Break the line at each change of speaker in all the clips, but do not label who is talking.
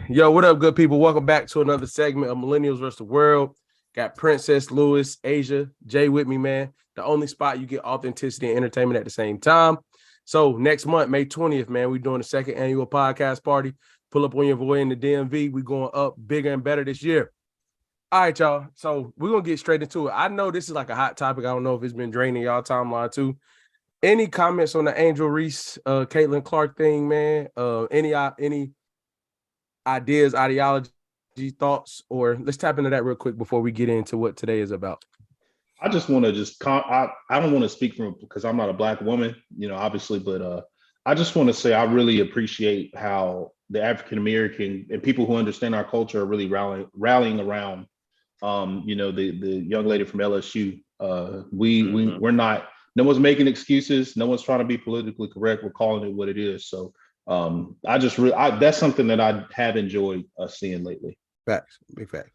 Yo, what up, good people? Welcome back to another segment of Millennials vs. the World. Got Princess, Lewis, Asia, Jay with me, man. The only spot you get authenticity and entertainment at the same time. So next month, May 20th, man, we're doing the second annual podcast party. Pull up on your boy in the DMV. We're going up bigger and better this year. All right, y'all. So we're going to get straight into it. I know this is like a hot topic. I don't know if it's been draining y'all timeline too. Any comments on the Angel Reese, Caitlin Clark thing, man? Any ideas, ideology, thoughts, or let's tap into that real quick before we get into what today is about.
I just want to I don't want to speak from because I'm not a Black woman, obviously, but I just want to say I really appreciate how the African American and people who understand our culture are really rallying around, the young lady from LSU. We're not. No one's making excuses. No one's trying to be politically correct. We're calling it what it is. So that's something that I have enjoyed seeing lately.
Facts, big fact.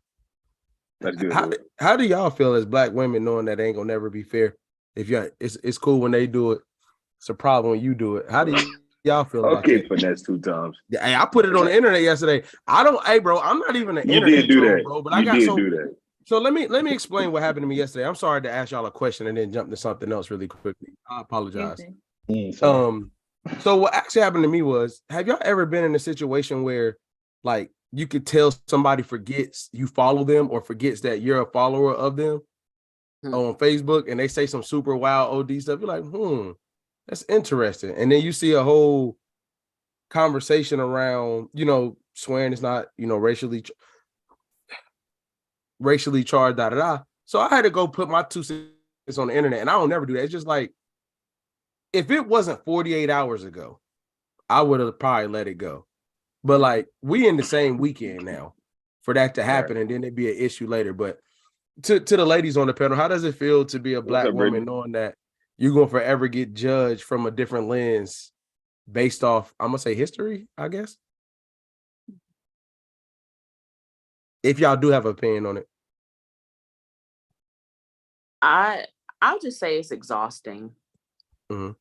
That's good.
How do y'all feel as Black women knowing that ain't gonna never be fair? If it's cool when they do it, it's a problem when you do it. How do y'all feel about
Okay,
that?
finesse 2 times.
Yeah, hey, I put it on the internet yesterday. Bro, I'm not even an internet
did do
troll,
that,
bro. But
you did do that.
So let me explain what happened to me yesterday. I'm sorry to ask y'all a question and then jump to something else really quickly. I apologize. So what actually happened to me was, have y'all ever been in a situation where like you could tell somebody forgets you follow them or forgets that you're a follower of them on Facebook and they say some super wild OD stuff? You're like, that's interesting. And then you see a whole conversation around, swearing is not, racially charged, So I had to go put my 2 cents on the internet, and I don't never do that. It's just like, if it wasn't 48 hours ago, I would have probably let it go. But like, we in the same weekend now for that to happen, and then it'd be an issue later. But to the ladies on the panel, how does it feel to be a Black woman knowing that you're going to forever get judged from a different lens based off, I'm going to say history, I guess? If y'all do have an opinion on it.
I'll just say it's exhausting.
Mm-hmm.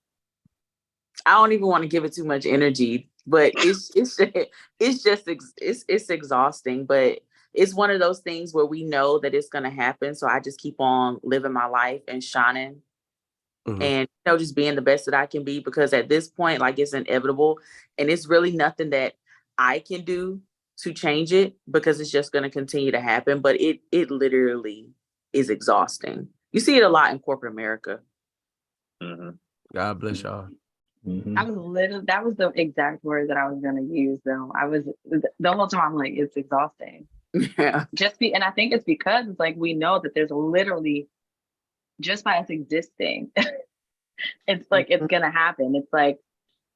I don't even want to give it too much energy, but it's exhausting. But it's one of those things where we know that it's going to happen. So I just keep on living my life and shining, and just being the best that I can be, because at this point, like, it's inevitable, and it's really nothing that I can do to change it, because it's just going to continue to happen. But it literally is exhausting. You see it a lot in corporate America.
God bless y'all.
That was the exact word that I was going to use, though. I was the whole time, I'm like, it's exhausting.
Yeah.
And I think it's because it's like, we know that there's literally, just by us existing, it's like, it's going to happen. It's like,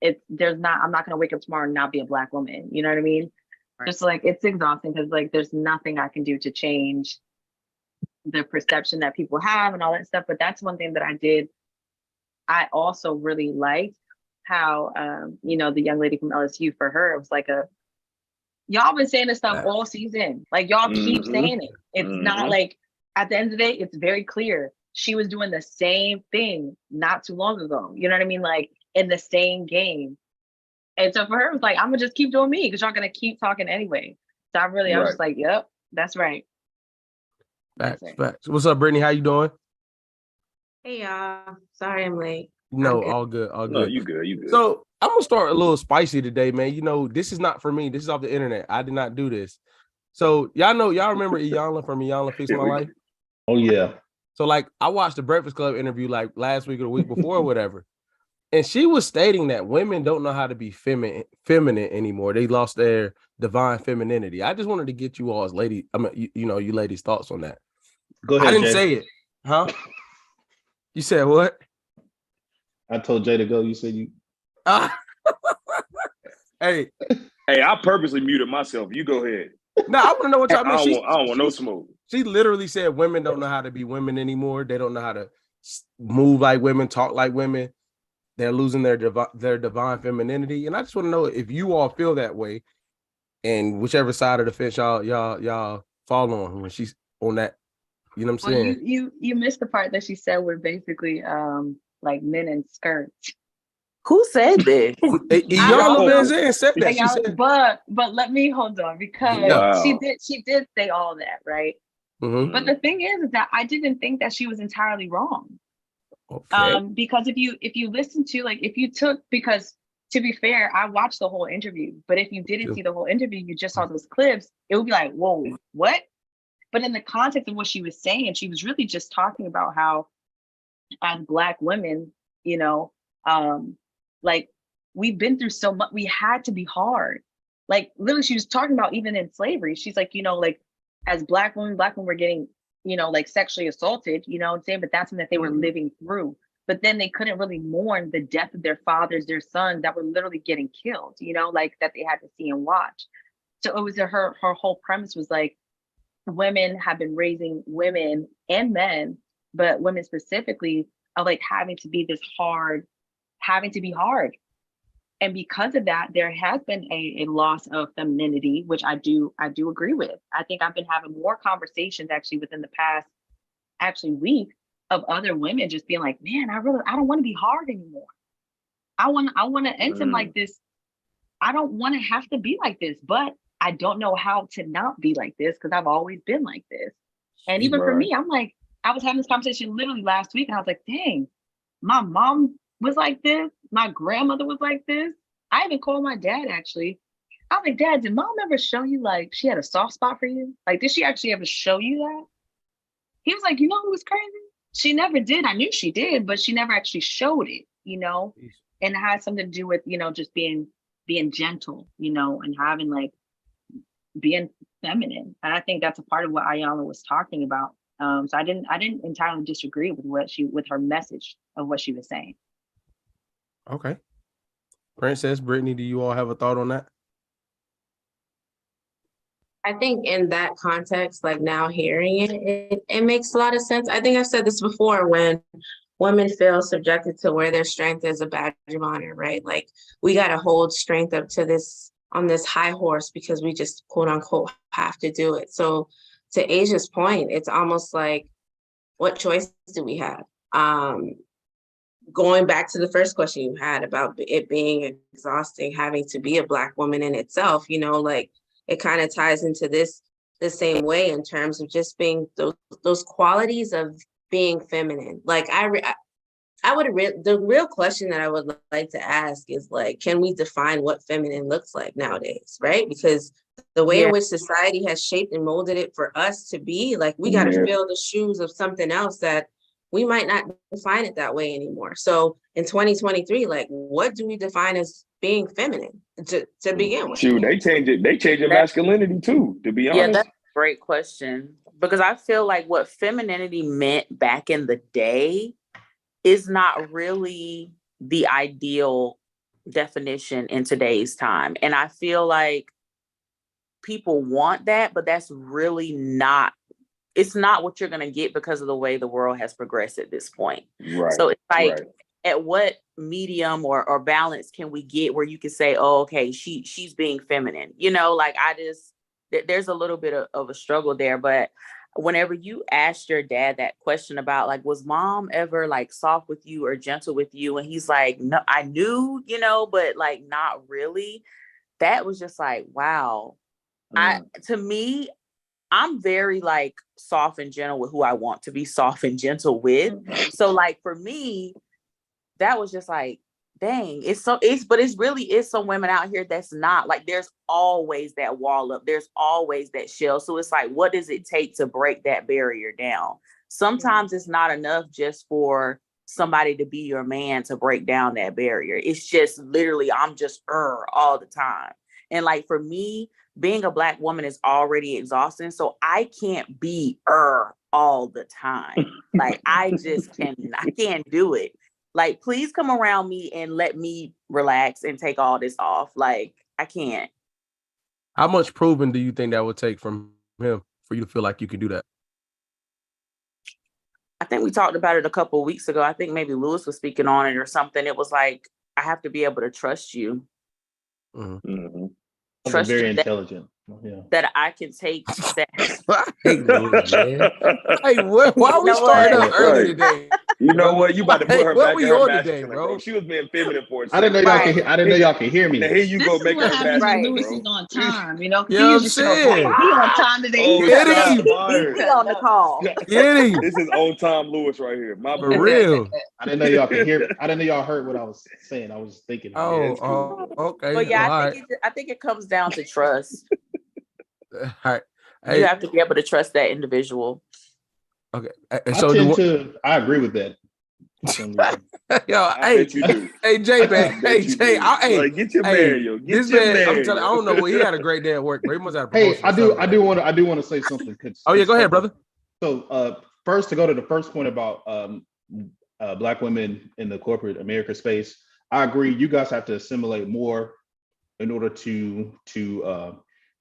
I'm not going to wake up tomorrow and not be a Black woman. You know what I mean? Right. Just like, it's exhausting because like, there's nothing I can do to change the perception that people have and all that stuff. But that's one thing that I did. I also really liked how, the young lady from LSU, for her, it was like y'all been saying this stuff all season. Like, y'all keep saying it. It's not like, at the end of the day, it's very clear. She was doing the same thing not too long ago. You know what I mean? Like, in the same game. And so for her, it was like, I'm gonna just keep doing me, because y'all gonna keep talking anyway. So I was just like, yep, that's right.
Facts. What's up, Brittany? How you doing?
Hey y'all. Sorry I'm late.
No, all good.
No, you good.
So I'm gonna start a little spicy today, man. This is not for me. This is off the internet. I did not do this. So y'all remember Iyanla from Iyanla Fix My Life?
Oh yeah.
So like, I watched the Breakfast Club interview like last week or the week before or whatever. And she was stating that women don't know how to be feminine anymore. They lost their divine femininity. I just wanted to get you all's you ladies' thoughts on that.
Go ahead.
I didn't
Jay.
say it, huh? You said what?
I told Jay to go. You said you.
Hey,
I purposely muted myself. You go ahead.
No, I want to know what y'all mean.
I don't want no smoke.
She literally said women don't know how to be women anymore. They don't know how to move like women, talk like women. They're losing their divine femininity. And I just want to know if you all feel that way, and whichever side of the fence y'all fall on when she's on that. You know what I'm saying?
You missed the part that she said we're basically like men in skirts.
Who said this?
Y'all been saying said that. She said,
but let me hold on because
Wow.
she did say all that, right?
Mm-hmm.
But the thing is that I didn't think that she was entirely wrong.
Okay.
Because if you listen to because to be fair, I watched the whole interview, but if you didn't see the whole interview, you just saw those clips, it would be like, whoa, what? But in the context of what she was saying, she was really just talking about how as Black women, you know, like we've been through so much, we had to be hard. Like literally she was talking about even in slavery, she's like, you know, like as Black women were getting, you know, like sexually assaulted, you know what I'm saying? But that's something that they were living through. But then they couldn't really mourn the death of their fathers, their sons that were literally getting killed, you know, like that they had to see and watch. So it was her whole premise was like, women have been raising women and men, but women specifically are like having to be hard. And because of that, there has been a loss of femininity, which I do agree with. I think I've been having more conversations actually within the past week of other women just being like, man, I don't want to be hard anymore. I want to end them like this. I don't want to have to be like this, but I don't know how to not be like this because I've always been like this. And even for me, I'm like, I was having this conversation literally last week and I was like, dang, my mom was like this. My grandmother was like this. I even called my dad actually. I was like, Dad, did mom ever show you like she had a soft spot for you? Like, did she actually ever show you that? He was like, you know who was crazy? She never did. I knew she did, but she never actually showed it, you know? And it had something to do with, you know, just being gentle, you know, and having like being feminine. And I think that's a part of what Ayala was talking about. So I didn't entirely disagree with her message of what she was saying.
Okay. Princess, Brittany, do you all have a thought on that?
I think in that context, like now hearing it makes a lot of sense. I think I've said this before when women feel subjected to wear their strength as a badge of honor, right? Like we got to hold strength up to this on this high horse because we just quote unquote have to do it. So to Asia's point, it's almost like, what choice do we have? Going back to the first question you had about it being exhausting, having to be a Black woman in itself, you know, like it kind of ties into this the same way in terms of just being those qualities of being feminine. Like the real question that I would like to ask is like, can we define what feminine looks like nowadays, right? Because the way in which society has shaped and molded it for us to be, like we got to fill the shoes of something else that we might not define it that way anymore. So in 2023, like what do we define as being feminine to begin with?
Shoot, they change it. They change masculinity too, to be honest.
Yeah, that's a great question. Because I feel like what femininity meant back in the day is not really the ideal definition in today's time. And I feel like people want that, but that's really not, it's not what you're going to get because of the way the world has progressed at this point.
Right.
So it's like, at what medium or balance can we get where you can say, oh, okay, she's being feminine, you know, like there's a little bit of a struggle there. But whenever you asked your dad that question about like, was mom ever like soft with you or gentle with you? And he's like, no, I knew, you know, but like, not really. That was just like, wow. To me, I'm very like soft and gentle with who I want to be soft and gentle with. So like for me, that was just like, dang, but it's really is some women out here that's not like, there's always that wall up. There's always that shell. So it's like, what does it take to break that barrier down? Sometimes it's not enough just for somebody to be your man to break down that barrier. It's just literally, I'm just all the time. And like, for me, being a Black woman is already exhausting. So I can't be all the time. Like, I can't do it. Like, please come around me and let me relax and take all this off. Like, I can't.
How much proving do you think that would take from him for you to feel like you can do that?
I think we talked about it a couple of weeks ago. I think maybe Lewis was speaking on it or something. It was like, I have to be able to trust you.
Mm-hmm.
Trust
very
you
intelligent.
that I can take that.
Hey, Lewis, man. Hey, why are we starting up early today?
You know what? You about to put her
What
back
we
in her
on today,
masculine,
bro?
bro. She was being feminine for a
I didn't know
second.
y'all
Right.
could. I didn't know y'all could hear
Now
me.
here you
This
go
is
making
what
her
happens when
masculine,
Lewis
bro.
is on time, you know, because
You know
he
what I'm
usually show up
saying?
late. He on time today.
Oh,
Get
shot
him.
fired.
He on the call.
Get him.
This is on time Lewis right here. My
For
bad.
real.
I didn't know y'all could hear. I didn't know y'all heard what I was saying. I was thinking.
Oh,
it's cool.
okay.
But yeah,
All right.
I think it comes down to trust.
All right.
You
Hey,
have to be able to trust that individual.
okay.
I agree with that. For some reason.
Yo,
I bet you do.
hey, Jay,
I
man.
bet
Hey,
you
Jay,
do.
hey,
Like, get your
hey,
man, yo. Get
this
your
man,
man.
I'm telling you, I don't know what he had a great day at work, bro. He must have a promotion.
Hey, I do want to say something.
Oh yeah, go ahead, brother.
So, first to go to the first point about Black women in the corporate America space, I agree. You guys have to assimilate more in order to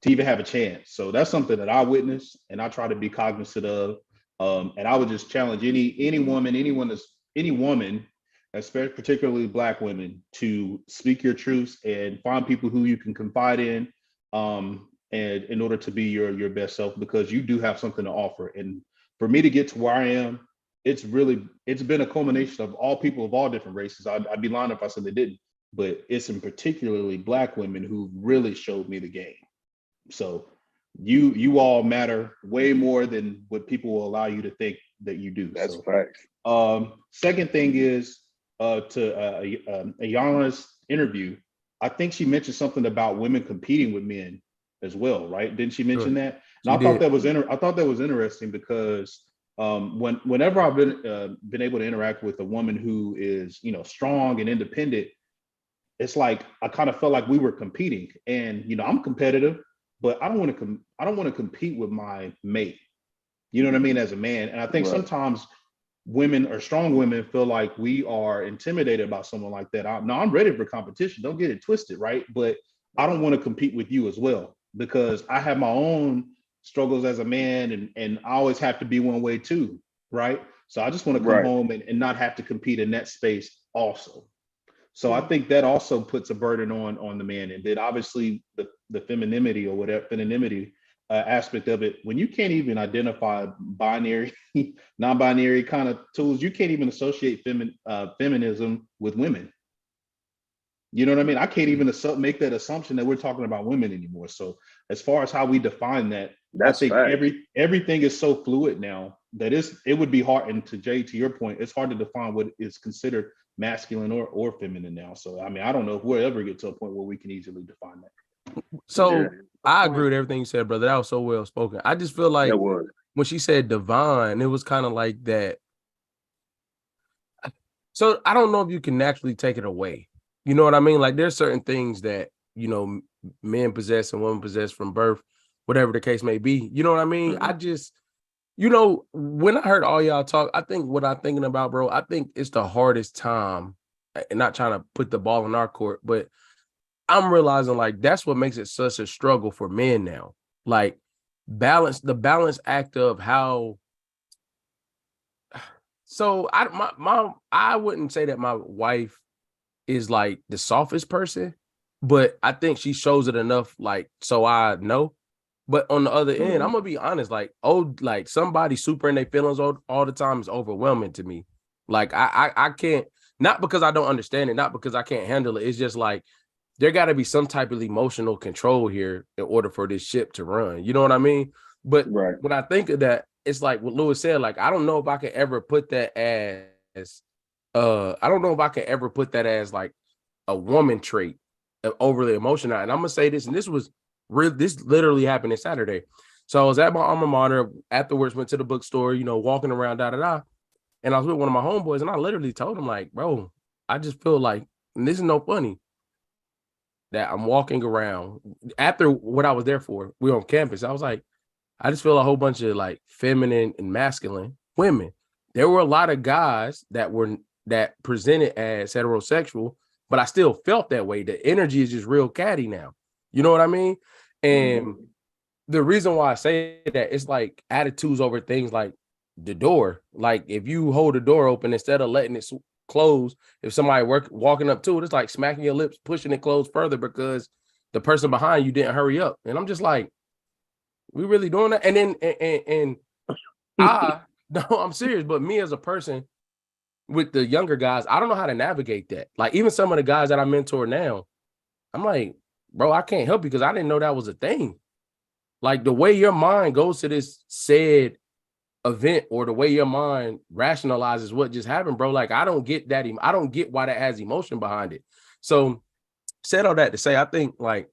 even have a chance. So that's something that I witnessed, and I try to be cognizant of. And I would just challenge any woman, especially particularly Black women, to speak your truths and find people who you can confide in, and in order to be your best self, because you do have something to offer. And for me to get to where I am, it's been a culmination of all people of all different races. I'd be lying if I said they didn't, but it's in particularly Black women who really showed me the game. So you all matter way more than what people will allow you to think that you do.
That's
so
facts.
Second thing is to Ayana's interview, I think she mentioned something about women competing with men as well, right? Didn't she mention that? And I thought that was interesting because whenever I've been able to interact with a woman who is, strong and independent, it's like I kind of felt like we were competing. And I'm competitive, but I don't want to compete with my mate. You know what I mean, as a man. And I think sometimes women or strong women feel like we are intimidated by someone like that. I'm ready for competition. Don't get it twisted, right? But I don't want to compete with you as well, because I have my own struggles as a man, and I always have to be one way too, right? So I just want to come home and not have to compete in that space also. So I think that also puts a burden on the man, and then obviously the femininity or whatever femininity aspect of it. When you can't even identify binary, non-binary kind of tools, you can't even associate feminism with women. You know what I mean? I can't even make that assumption that we're talking about women anymore. So as far as how we define that,
That's
I think
fact.
everything is so fluid now that it would be hard. And to Jay, to your point, it's hard to define what is considered masculine or feminine now. So I mean, I don't know if we'll ever get to a point where we can easily define that.
So I agree with everything you said, brother. That was so well spoken. I just feel like when she said divine, it was kind of like that. So I don't know if you can naturally take it away. You know what I mean? Like there's certain things that, men possess and women possess from birth, whatever the case may be. You know what I mean?
Mm-hmm.
I just, when I heard all y'all talk, I think what I'm thinking about, bro, I think it's the hardest time, and not trying to put the ball in our court, but I'm realizing like that's what makes it such a struggle for men now. Like the balance act of how. So I wouldn't say that my wife is like the softest person, but I think she shows it enough, like, so I know. But on the other end, I'm gonna be honest, like somebody super in their feelings all the time is overwhelming to me. Like I can't, not because I don't understand it, not because I can't handle it. It's just like there got to be some type of emotional control here in order for this ship to run. You know what I mean? But when I think of that, it's like what Lewis said, like, I don't know if I could ever put that as I don't know if I could ever put that as like a woman trait, overly emotional. And I'm gonna say this, and this literally happened on Saturday. So I was at my alma mater, afterwards went to the bookstore, walking around, and I was with one of my homeboys, and I literally told him, like, bro, I just feel like, and this is no funny, that I'm walking around after what I was there for. We were on campus. I was like, I just feel a whole bunch of like feminine and masculine women. There were a lot of guys that presented as heterosexual, but I still felt that way. The energy is just real catty now. You know what I mean? And the reason why I say that, it's like attitudes over things like the door. Like if you hold the door open instead of letting it close, if somebody walking up to it, it's like smacking your lips, pushing it closed further because the person behind you didn't hurry up. And I'm just like, we really doing that? And then and no, I'm serious. But me as a person, with the younger guys, I don't know how to navigate that. Like even some of the guys that I mentor now, I'm like, bro, I can't help you because I didn't know that was a thing. Like the way your mind goes to this said event or the way your mind rationalizes what just happened, bro. Like I don't get that. I don't get why that has emotion behind it. So said all that to say, I think like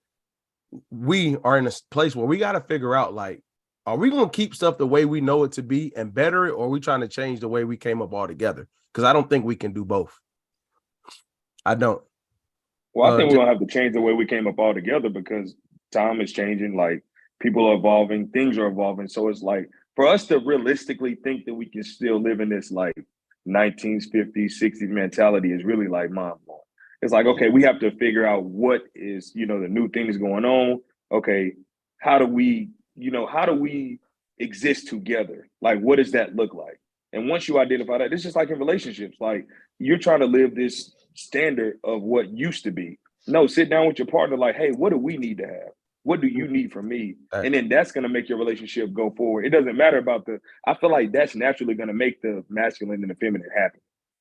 we are in a place where we got to figure out like, are we going to keep stuff the way we know it to be and better it, or are we trying to change the way we came up altogether? Because I don't think we can do both. I don't.
Well, I think we're gonna have to change the way we came up all together because time is changing. Like people are evolving, things are evolving. So it's like for us to realistically think that we can still live in this like 1950s, 60s mentality is really like mind blowing. It's like, okay, we have to figure out what is, the new things going on. Okay, how do we exist together? Like, what does that look like? And once you identify that, it's just like in relationships, like you're trying to live this standard of what used to be. No, sit down with your partner, like, hey, what do we need to have? What do you need from me? And then that's going to make your relationship go forward. It doesn't matter about I feel like that's naturally going to make the masculine and the feminine happen.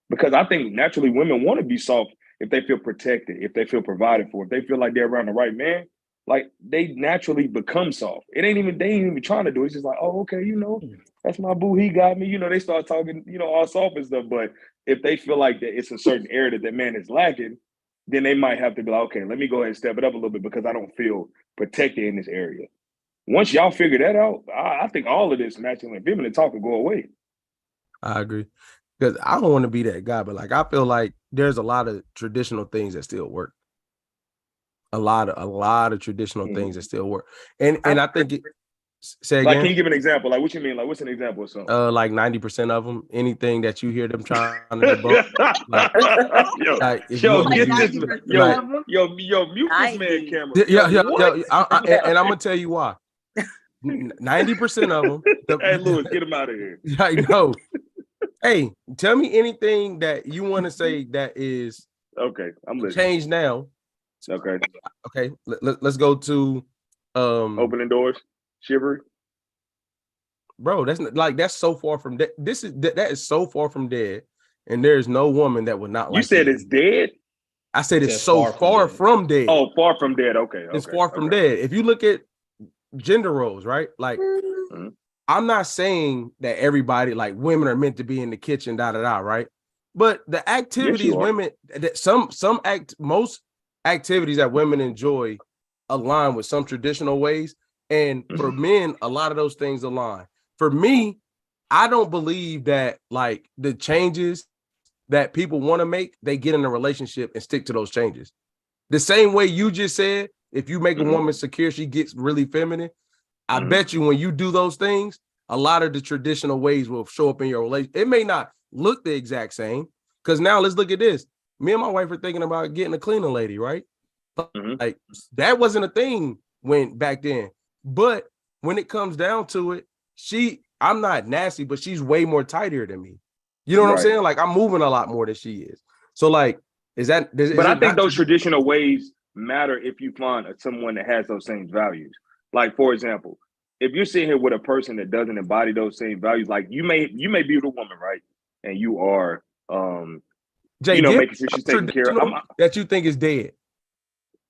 Because I think naturally women want to be soft if they feel protected, if they feel provided for, if they feel like they're around the right man, like they naturally become soft. They ain't even trying to do it. It's just like, oh, okay, that's my boo. He got me. They start talking, all soft and stuff. But if they feel like that it's a certain area that man is lacking, then they might have to be like, okay, let me go ahead and step it up a little bit because I don't feel protected in this area. Once y'all figure that out, I think all of this masculine and feminine talk will go away.
I agree. Because I don't want to be that guy, but like I feel like there's a lot of traditional things that still work. A lot of traditional things that still work. And I think it say again.
Like, can you give an example? Like what you mean? Like what's an example of something?
Like 90% of them, anything that you hear them trying to debunk. Like,
yo, mute this man camera.
And I'm gonna tell you why. 90% of them.
Hey, Lewis, get him out of here.
I know. Hey, tell me anything that you want to say that is
okay. I'm listening.
Change now.
Okay.
Okay. Let's go to
opening doors, shivery.
Bro, that's so far from dead. That is so far from dead, and there's no woman that would not like.
You said it's dead.
I said it's so far from dead.
Oh, far from dead. Okay.
It's far from dead. If you look at gender roles, right? Like, I'm not saying that everybody, like women are meant to be in the kitchen, right? But the activities women that most activities that women enjoy align with some traditional ways. And for men, a lot of those things align. For me, I don't believe that like the changes that people want to make, they get in a relationship and stick to those changes. The same way you just said, if you make a woman secure, she gets really feminine. I bet you when you do those things, a lot of the traditional ways will show up in your relationship. It may not look the exact same, because now let's look at this. Me and my wife are thinking about getting a cleaning lady, right? Like that wasn't a thing back then. But when it comes down to it, I'm not nasty, but she's way more tighter than me. You know what I'm saying? Like I'm moving a lot more than she is. So like, but
I think those traditional ways matter if you find someone that has those same values. Like, for example, if you're sitting here with a person that doesn't embody those same values, like you may be with a woman, right? And you are,
Jay,
making sure she's taken care of.
That you think is dead.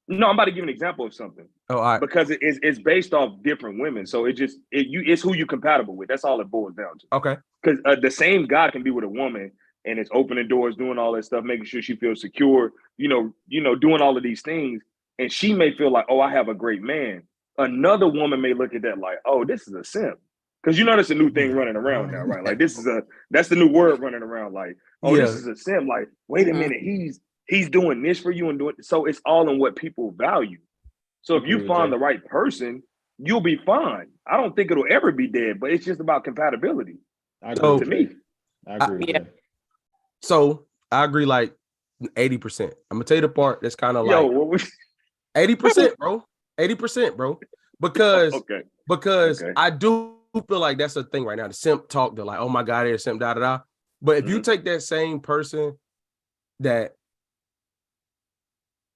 No, I'm about to give an example of something.
Oh, all right.
Because it's based off different women, so it's who you're compatible with. That's all it boils down to.
Okay.
Because the same guy can be with a woman and it's opening doors, doing all that stuff, making sure she feels secure. Doing all of these things, and she may feel like, oh, I have a great man. Another woman may look at that like, oh, this is a simp. Because that's a new thing running around now, right? Like that's the new word running around. Like, oh, this is a simp. Like, wait a minute, he's doing this for you and doing so. It's all in what people value. So if you find the right person, you'll be fine. I don't think it'll ever be dead, but it's just about compatibility.
I agree.
To me,
I agree.
So I agree like 80%. I'm gonna tell you the part that's kind of like 80%, bro. 80%, bro. Because I do feel like that's a thing right now. The simp talk, they're like, oh my God, they're simp, da da da. But if you take that same person that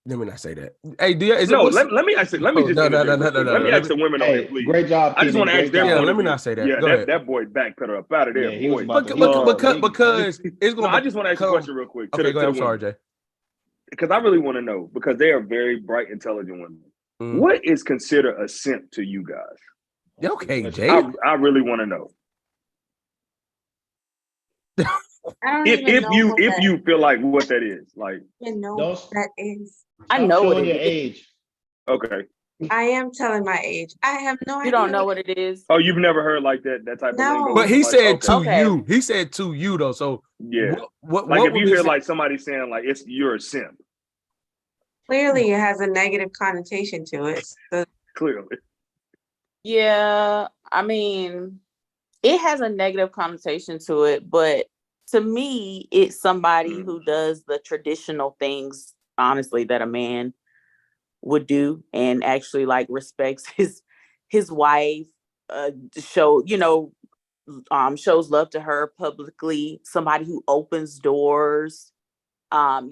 Let me not say that. Hey, is
No,
it
let me ask it. Let me just interject real quick. Let me ask the women on here, please.
Great job,
I just want to ask their
Yeah,
point
let
of
me
view.
not say that.
Yeah,
Go ahead.
that boy backpedal up out of there,
Yeah, he was
boy.
about to
Because it's going.
No, I just want to ask a question real quick.
Okay, go ahead. I'm sorry,
women.
Jay.
Because I really want to know, because they are very bright, intelligent women.
Mm.
What is considered a simp to you guys?
Okay, Jay.
I really want to know. If you feel like what that is, like,
that is.
I know what
your
it is.
age.
Okay.
I am telling my age. I have no idea.
You don't know what it is.
Oh, you've never heard like that type of lingo.
But he said to
Okay.
you. He said to you though. So
yeah.
What
like if you hear
say?
like somebody saying like you're a simp.
Clearly, it has a negative connotation to it. So.
Clearly.
Yeah, I mean, it has a negative connotation to it, but to me, it's somebody who does the traditional things, honestly, that a man would do and actually like respects his wife, shows love to her publicly, somebody who opens doors. Some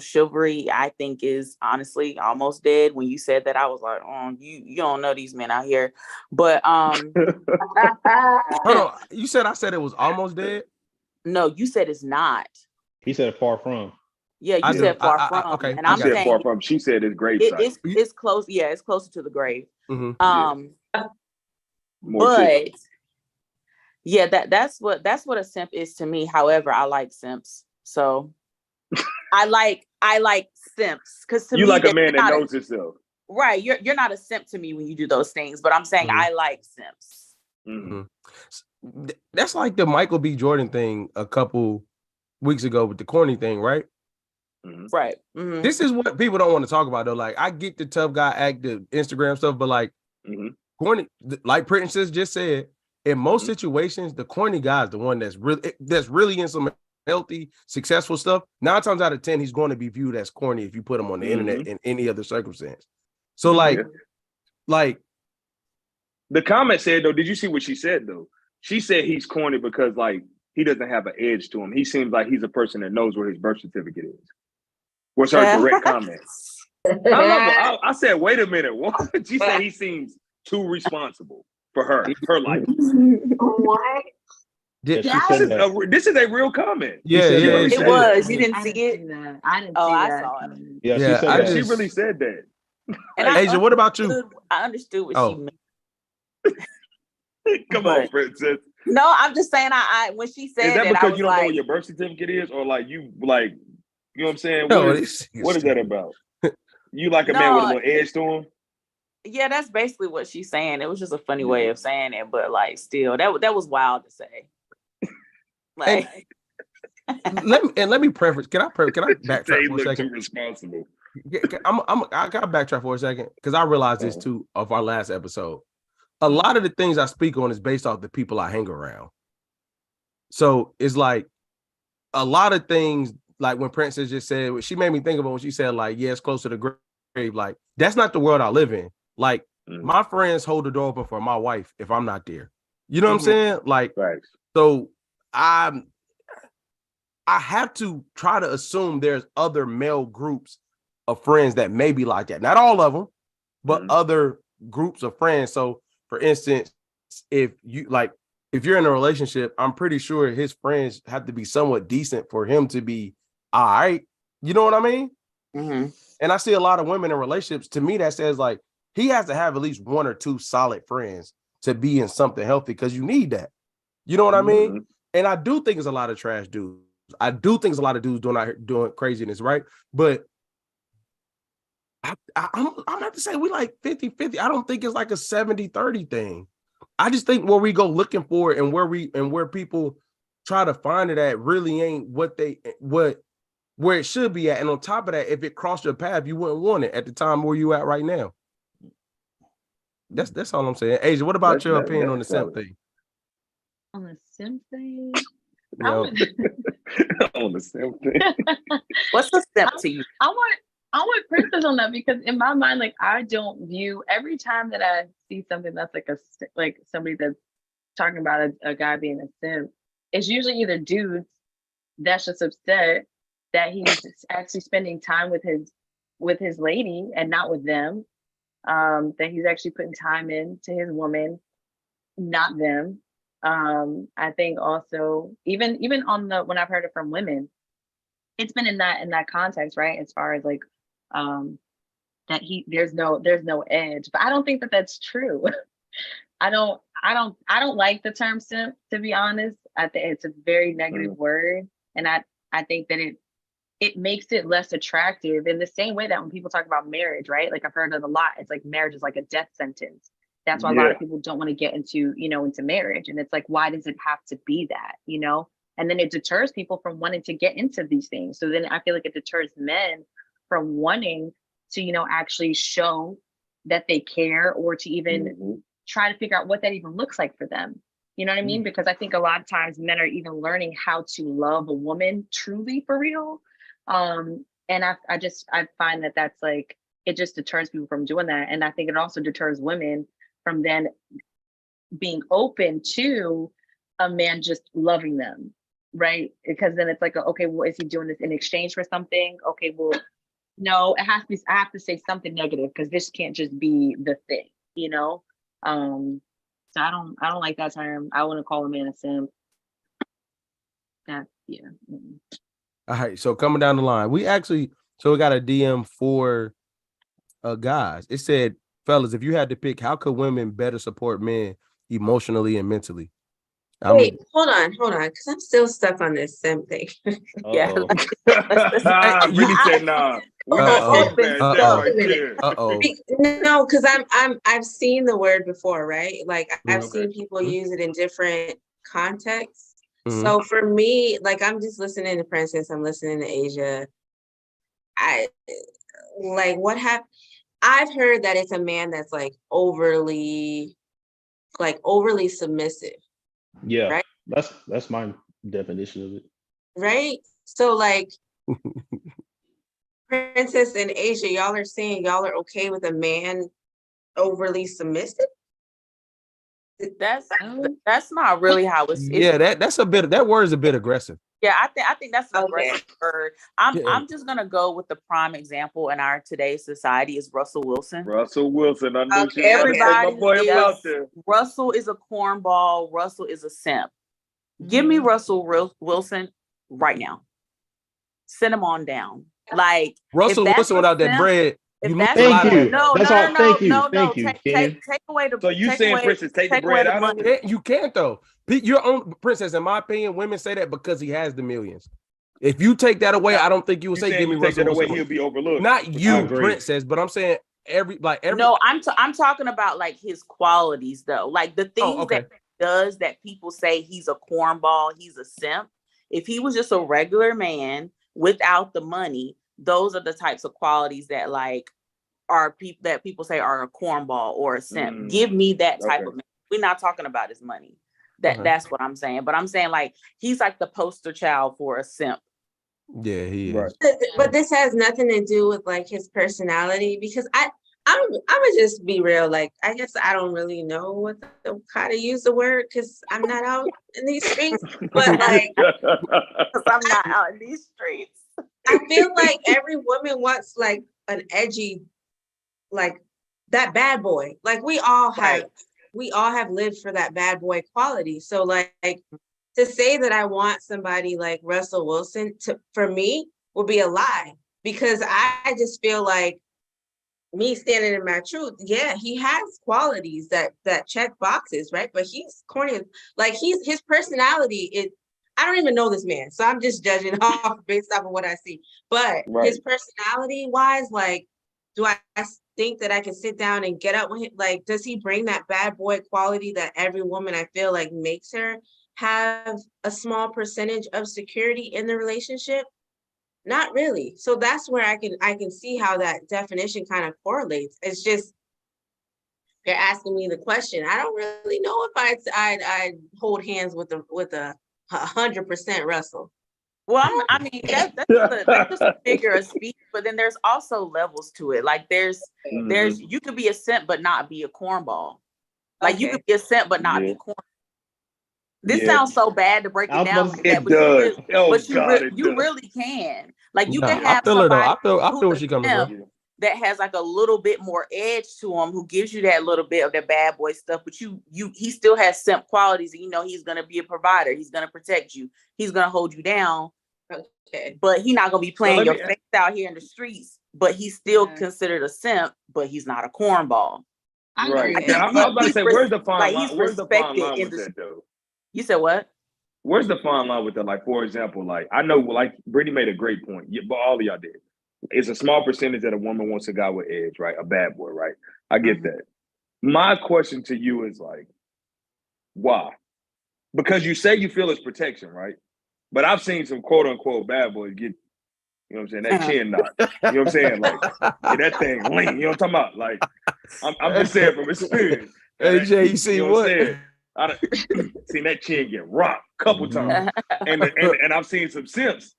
chivalry I think is honestly almost dead. When you said that, I was like, oh, you don't know these men out here. But
Hold on. You said I said it was almost dead?
No, you said it's not.
He said far from.
Yeah, you said far from.
Okay,
and I'm saying
far from. She said it's grave site.
It's close. Yeah, it's closer to the grave.
Mm-hmm.
But yeah, that's what a simp is to me. However, I like simps. So I like simps because to
you
me,
like a man that knows himself.
Right. You're not a simp to me when you do those things, but I'm saying I like simps.
Mm-hmm. That's like the Michael B. Jordan thing a couple weeks ago with the corny thing, right?
Right. Mm-hmm.
This is what people don't want to talk about though. Like I get the tough guy act, the Instagram stuff, but like corny, like Princess just said, in most situations, the corny guy is the one that's really in some healthy, successful stuff. 9 times out of 10, he's going to be viewed as corny if you put him on the internet in any other circumstance. So like
the comment said though, did you see what she said though? She said he's corny because like he doesn't have an edge to him. He seems like he's a person that knows where his birth certificate is. Was her direct comment. I said, wait a minute. What? She said he seems too responsible for her life.
What?
This is a real comment.
Yeah,
it was. You didn't see it?
I didn't see that.
I saw it.
Yeah,
she really said that.
And
Asia, what about you?
I understood what she meant.
Come on, Princess.
No, I'm just saying. I when she said
is that
because
because you don't know what your birth certificate is, or like you like, you know what I'm saying? What is that about? You like a man with a little edge to him?
Yeah, that's basically what she's saying. It was just a funny way of saying it, but like still, that was wild to say. Like,
let me preface. Can I backtrack for a second?
Too responsible.
I gotta backtrack for a second because I realized this too of our last episode. A lot of the things I speak on is based off the people I hang around. So it's like a lot of things, like when Princess just said, she made me think about when she said, like, yeah, it's close to the grave. Like, that's not the world I live in. Like, my friends hold the door open for my wife if I'm not there. You know what I'm saying? Like, so I have to try to assume there's other male groups of friends that may be like that. Not all of them, but other groups of friends. So, for instance, if you're in a relationship, I'm pretty sure his friends have to be somewhat decent for him to be all right. You know what I mean?
Mm-hmm.
And I see a lot of women in relationships. To me, that says like he has to have at least 1 or 2 solid friends to be in something healthy because you need that. You know what I mean? And I do think it's a lot of trash dudes. I do think it's a lot of dudes doing craziness, right? But I'm gonna have to say we like 50-50. I don't think it's like a 70-30 thing. I just think where we go looking for it and where people try to find it at really ain't where it should be at. And on top of that, if it crossed your path, you wouldn't want it at the time where you at right now. That's all I'm saying. Asia, what about your opinion on the simp thing?
On the simp thing?
On the simp thing.
What's a simp to you?
I want Princess on that because in my mind, like I don't view every time that I see something that's like somebody that's talking about a guy being a simp, it's usually either dudes that's just upset that he's actually spending time with his lady and not with them. That he's actually putting time into his woman, not them. I think also even on the when I've heard it from women, it's been in that context, right? As far as like that there's no edge, but I don't think that that's true. I don't like the term simp, to be honest. I think it's a very negative word, and I think that it makes it less attractive in the same way that when people talk about marriage, right? Like I've heard it a lot. It's like marriage is like a death sentence. That's why a lot of people don't want to get into marriage. And it's like, why does it have to be that, And then it deters people from wanting to get into these things. So then I feel like it deters men from wanting to, actually show that they care, or to even try to figure out what that even looks like for them. You know what I mean? Because I think a lot of times men are even learning how to love a woman truly for real. And I find that that's like, it just deters people from doing that. And I think it also deters women from then being open to a man just loving them, right? Because then it's like, okay, well, is he doing this in exchange for something? Okay, well, no, I have to say something negative, because this can't just be the thing, So I don't like that term. I wouldn't call a man a simp. Yeah.
All right, so coming down the line, we got a DM for guys. It said, fellas, if you had to pick, how could women better support men emotionally and mentally?
Wait, hold on, because I'm still stuck on this same thing.
Yeah.
Brittany said, "Nah, we
Uh-oh.
gonna keep that right there."
No, because I've seen the word before, right? Like I've seen people use it in different contexts. So for me, like I'm just listening to Princess, I'm listening to Asia. I've heard that it's a man that's like overly submissive.
Yeah,
right?
that's my definition of it.
Right? So like Princess and Asia, y'all are saying y'all are okay with a man overly submissive?
That's not really how it's.
Yeah, that word is a bit aggressive.
Yeah, I think that's an aggressive word. I'm just gonna go with the prime example in our today's society is Russell Wilson.
Russell Wilson, I knew she
Everybody,
my boy out there.
Russell is a cornball. Russell is a simp. Give me Russell Wilson right now. Send him on down. Like
Russell Wilson without that bread.
Thank you. Thank you.
Take away the.
So you saying, Princess, take the bread out of it?
You can't though. Your own Princess, in my opinion, women say that because he has the millions. If you take that away, I don't think you will say, "Give me Russell Wilson."
He'll be overlooked.
Not you, Princess, but I'm saying every.
No, I'm talking about like his qualities though, like the things that he does that people say he's a cornball, he's a simp. If he was just a regular man without the money, those are the types of qualities that like are people that people say are a cornball or a simp. Give me that type of man. We're not talking about his money. That's what I'm saying. But I'm saying like he's like the poster child for a simp.
Yeah, he is.
But this has nothing to do with like his personality, because I'm gonna just be real. Like, I guess I don't really know how to use the word because I'm not out in these streets. But like,
I'm not out in these streets.
I feel like every woman wants like an edgy, like that bad boy. Like we all have lived for that bad boy quality. So like to say that I want somebody like Russell Wilson for me would be a lie, because I just feel like me standing in my truth. Yeah, he has qualities that check boxes, right? But he's corny. Like his personality is. I don't even know this man, so I'm just judging off based off of what I see. But his personality wise, like, do I think that I can sit down and get up with him? Like, does he bring that bad boy quality that every woman I feel like makes her have a small percentage of security in the relationship? Not really. So that's where I can see how that definition kind of correlates. It's just, you're asking me the question. I don't really know if I'd hold hands with a 100% Russell.
Well, I mean that's just a figure of speech, but then there's also levels to it. Like there's you could be a simp but not be a cornball. Like you could be a simp but not be corn. This sounds so bad to break it down like that,
It
but you
does.
really,
Oh
but
God, it
you
does.
really can. Like you
Nah,
can
I
have
feel her though.
somebody
I feel where
who's
she
a
coming
simp
from.
that has like a little bit more edge to him, who gives you that little bit of that bad boy stuff, but he still has simp qualities, and you know he's gonna be a provider, he's gonna protect you, he's gonna hold you down.
Okay.
But he's not gonna be playing your
me-
face out here in the streets, but he's still considered a simp, but he's not a cornball.
I
Right.
agree.
Yeah, I was about to say, where's the fine
like
line?
he's
Where's the fine
respected
line
in
with
the.
that though?
You said what?
Where's the fine line with that? Like, for example, like I know, like Brittany made a great point, but all of y'all did. It's a small percentage that a woman wants a guy with edge, right? A bad boy, right? I get that. My question to you is like, why? Because you say you feel it's protection, right? But I've seen some quote unquote bad boys get, you know what I'm saying, that chin knock. You know what I'm saying? Like, yeah, that thing lean. You know what I'm talking about? Like, I'm just saying from experience.
Hey Jay, you see
know
what?
I seen that chin get rocked a couple times, and I've seen some simps.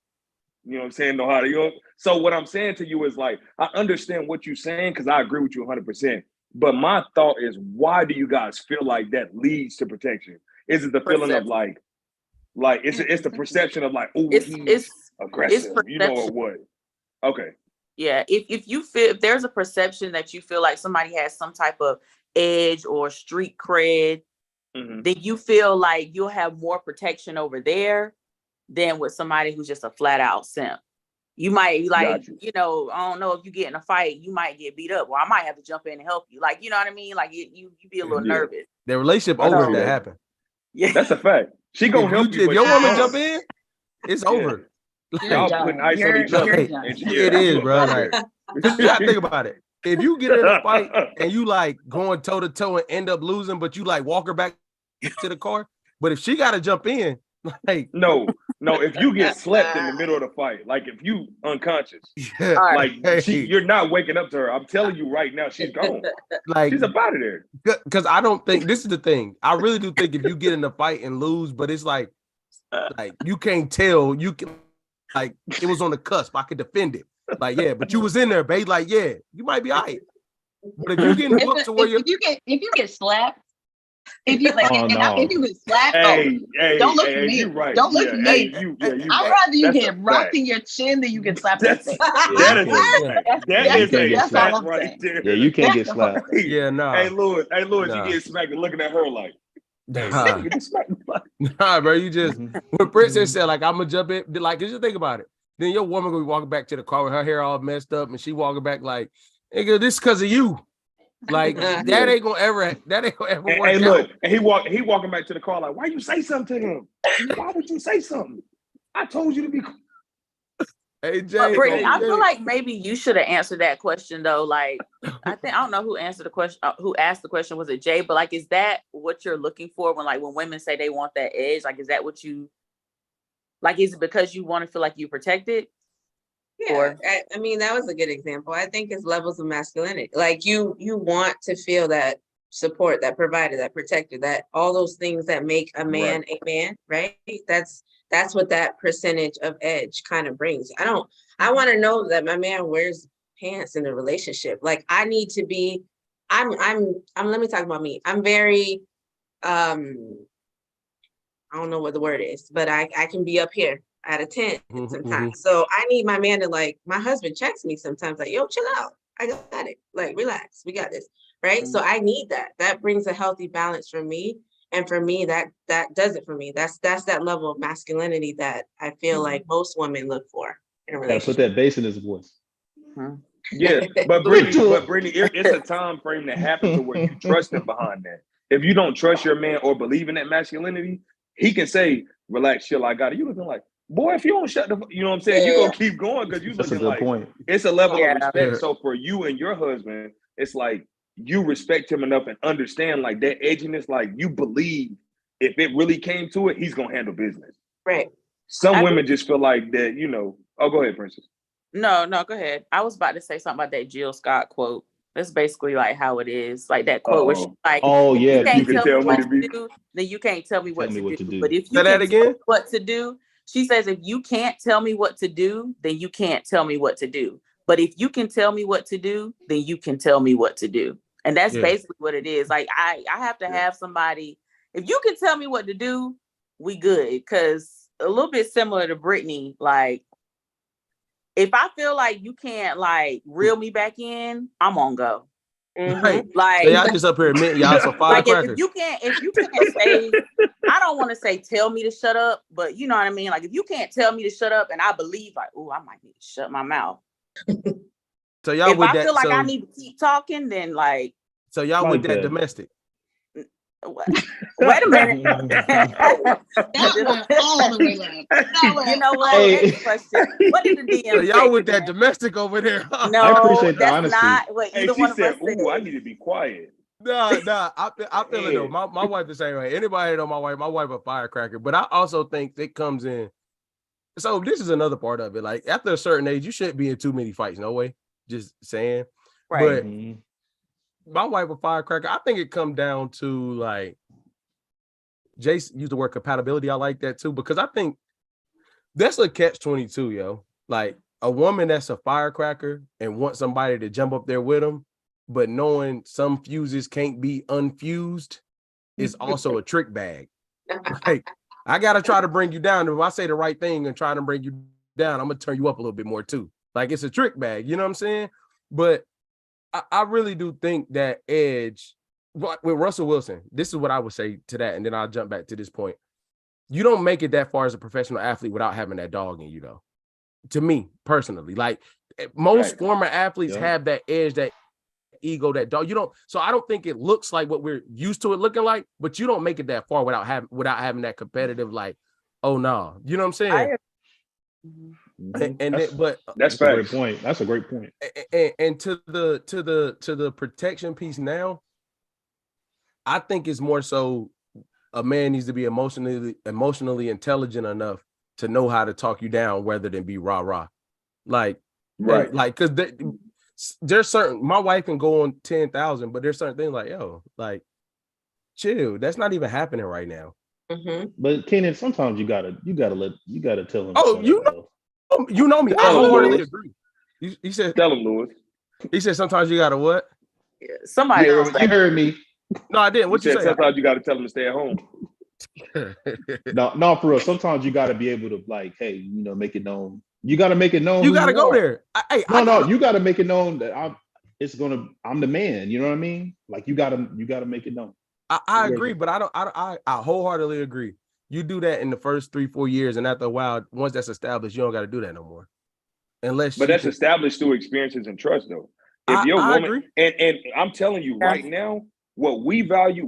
You know what I'm saying? Know how to, you know. So what I'm saying to you is like, I understand what you're saying because I agree with you 100%. But my thought is, why do you guys feel like that leads to protection? Is it the feeling of like it's the perception of like, oh, he's aggressive, you know, or what? Okay.
Yeah, if there's a perception that you feel like somebody has some type of edge or street cred, then you feel like you'll have more protection over there than with somebody who's just a flat out simp. You might like, you know, I don't know, if you get in a fight, you might get beat up, or I might have to jump in and help you. Like, you know what I mean? Like you be a little nervous.
The relationship over if that happen.
Yeah,
that's a fact. She gonna help you.
If your woman jump in, it's over.
Y'all putting ice on each other.
It is, bro. Like, because you gotta think about it. If you get in a fight and you like going toe to toe and end up losing, but you like walk her back to the car. But if she gotta jump in, like
no, if you get slept in the middle of the fight, like if you unconscious, like you're not waking up to her. I'm telling you right now, she's gone. Like she's up out of there.
Because I don't think this is the thing. I really do think if you get in the fight and lose, but it's like you can't tell. You can like it was on the cusp. I could defend it. Like, yeah, but you was in there, babe. Like, yeah, you might be all right. But if you get booked to where
if you get slapped, if you like, if you get slapped, don't look at me.
Right.
Don't look at me. I'd rather you get rocked in your chin than you get slapped in the face.
That's all I'm saying.
Yeah, you can't get slapped.
Yeah, no.
Hey, Louis, you get smacked and looking at her like,
nah, bro. You just when Princess said like I'm gonna jump in, like just think about it. Then your woman gonna be walking back to the car with her hair all messed up, and she walking back like, "Nigga, this because of you." Like that ain't gonna ever work.
Hey, look, and he walking back to the car like, "Why you say something to him? Why would you say something? I told you to be."
Hey Jay,
Brittany, I feel like maybe you should have answered that question though. Like, I don't know who answered the question. Who asked the question? Was it Jay? But like, is that what you're looking for when women say they want that edge? Like, is that what you like? Is it because you want to feel like you protected?
Yeah, I mean, that was a good example. I think it's levels of masculinity. Like you want to feel that support, that provider, that protector, that all those things that make a man a man, right? That's what that percentage of edge kind of brings. I want to know that my man wears pants in the relationship. Like I need to be, I'm let me talk about me. I'm very, I don't know what the word is, but I can be up here at a tent sometimes. So I need my man to like, my husband checks me sometimes like, yo, chill out. I got it. Like, relax. We got this. Right. So I need that. That brings a healthy balance for me. And for me, that does it for me. That's that level of masculinity that I feel like most women look for in a relationship.
Put that bass in his voice.
Yeah, but Brittany, it's a time frame that happens to where you trust him behind that. If you don't trust your man or believe in that masculinity, he can say, relax, chill, I got it. You looking like, boy, if you don't shut the, you know what I'm saying? You gonna keep going because you looking like, it's a level of respect. So for you and your husband, it's like, you respect him enough and understand like that edginess, like you believe if it really came to it, he's gonna handle business.
Right.
Some women just feel like that, you know. Oh, go ahead, Princess.
No, go ahead. I was about to say something about that Jill Scott quote. That's basically like how it is. Like that quote where she's like, if you can't tell me what to do, then you can't tell me what to do. But if you can tell me what to do, she says, if you can't tell me what to do, then you can't tell me what to do. But if you can tell me what to do, then you can tell me what to do. And that's basically what it is. Like I have to have somebody. If you can tell me what to do, we good. Because a little bit similar to Brittany, like, if I feel like you can't like reel me back in, I'm on go.
Right.
Like,
so y'all just up here admitting y'all some
like
firecrackers.
if you can't say, I don't want to say tell me to shut up, but you know what I mean? Like if you can't tell me to shut up and I believe like, oh, I might need to shut my mouth.
So y'all
if
with
I
that,
feel like
so,
I need to keep talking, then like,
so y'all
Like
with that
that.
domestic.
what? Wait a minute.
That went all the way left.
You know what?
Hey.
Next question. What did the DM
So y'all
say
with that
today?
domestic over there? Huh?
No,
I appreciate the
that's
honesty.
not what
Hey,
either
she
one of us
said,
said.
"Ooh, I need to be quiet."
Nah, I feel it though.
Yeah.
My wife the same way. Anybody know my wife a firecracker. But I also think it comes in. So this is another part of it. Like after a certain age, you shouldn't be in too many fights. No way. Just saying.
Right.
But my wife a firecracker. I think it come down to like Jace used the word compatibility. I like that too, because I think that's a catch-22, yo. Like a woman that's a firecracker and wants somebody to jump up there with them, but knowing some fuses can't be unfused is also a trick bag. Like, I gotta try to bring you down. If I say the right thing and try to bring you down, I'm gonna turn you up a little bit more too. Like it's a trick bag, you know what I'm saying? But I really do think that edge with Russell Wilson, this is what I would say to that, and then I'll jump back to this point. You don't make it that far as a professional athlete without having that dog in you, though. To me, personally, like most
Right.
former athletes have that edge, that ego, that dog. You don't, so I don't think it looks like what we're used to it looking like, but you don't make it that far without having that competitive, like, oh no, you know what I'm saying?
That's
a great
facts.
point. That's a great point.
And to the protection piece now, I think it's more so a man needs to be emotionally intelligent enough to know how to talk you down rather than be rah-rah. Like,
Right.
Like, because there's certain, my wife can go on 10,000, but there's certain things like, yo, like, chill. That's not even happening right now.
But Kenan, sometimes you gotta tell him.
Oh, you know me. I
Tell him,
wholeheartedly
Lewis.
agree. He said,
Tell him, Lewis.
he said, sometimes you gotta what?
Somebody
You
was like,
heard me.
No, I didn't. What you
said
say?
sometimes you got to tell him to stay at home.
No, for real. Sometimes you gotta be able to like, hey, make it known. You gotta make it known.
You gotta go there.
You gotta make it known that I'm the man. You know what I mean? Like you gotta make it known.
I agree, but I wholeheartedly agree. You do that in the first 3-4 years, and after a while, once that's established, you don't got to do that no more. But
that's established through experiences and trust, though. If your woman,
agree.
And I'm telling you right now, what we value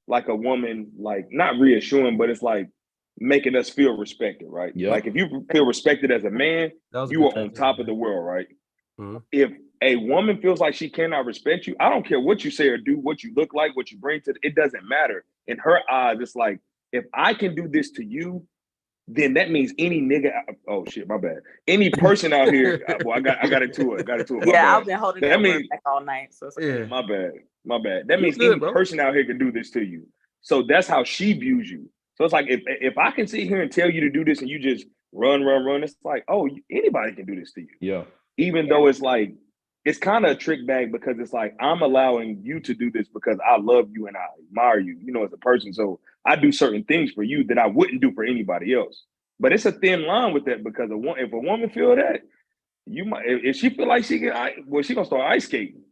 like a woman, like not reassuring, but it's like making us feel respected, right?
Yep.
Like if you feel respected as a man, you are on top of the world, right?
Mm-hmm.
If a woman feels like she cannot respect you, I don't care what you say or do, what you look like, what you bring to it doesn't matter. In her eyes, it's like, if I can do this to you, then that means any nigga. Oh shit, my bad. Any person out here. Well, I got into it.
Yeah, I've been holding that word back all night. So
yeah,
my bad. That means any person out here can do this to you. So that's how she views you. So it's like if I can sit here and tell you to do this and you just run, it's like, oh, anybody can do this to you.
Yeah.
Even though it's like, it's kind of a trick bag because it's like, I'm allowing you to do this because I love you and I admire you, as a person. So I do certain things for you that I wouldn't do for anybody else. But it's a thin line with that because if a woman feel that, you might, if she feel like she can, she gonna start ice skating.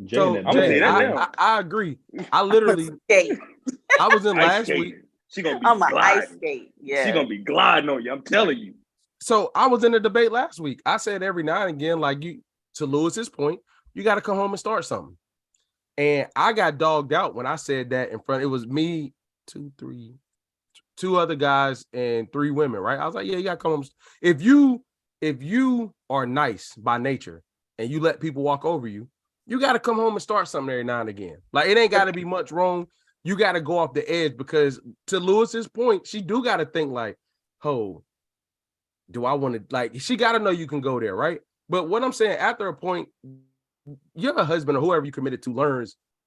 So
I'm gonna say that now.
I agree. I literally, I was in last week.
She gonna be
ice skate. Yeah,
she gonna be gliding on you. I'm telling you.
So I was in the debate last week. I said every now and again, like to Lewis's point, you got to come home and start something. And I got dogged out when I said that in front. It was me, two other guys and 3 women, right? I was like, yeah, you got to come home. If you are nice by nature and you let people walk over you, you got to come home and start something every now and again. Like it ain't got to be much wrong. You got to go off the edge because to Lewis's point, she do got to think like, oh, do I want to, like, she got to know you can go there, right? But what I'm saying, after a point, your husband or whoever you committed to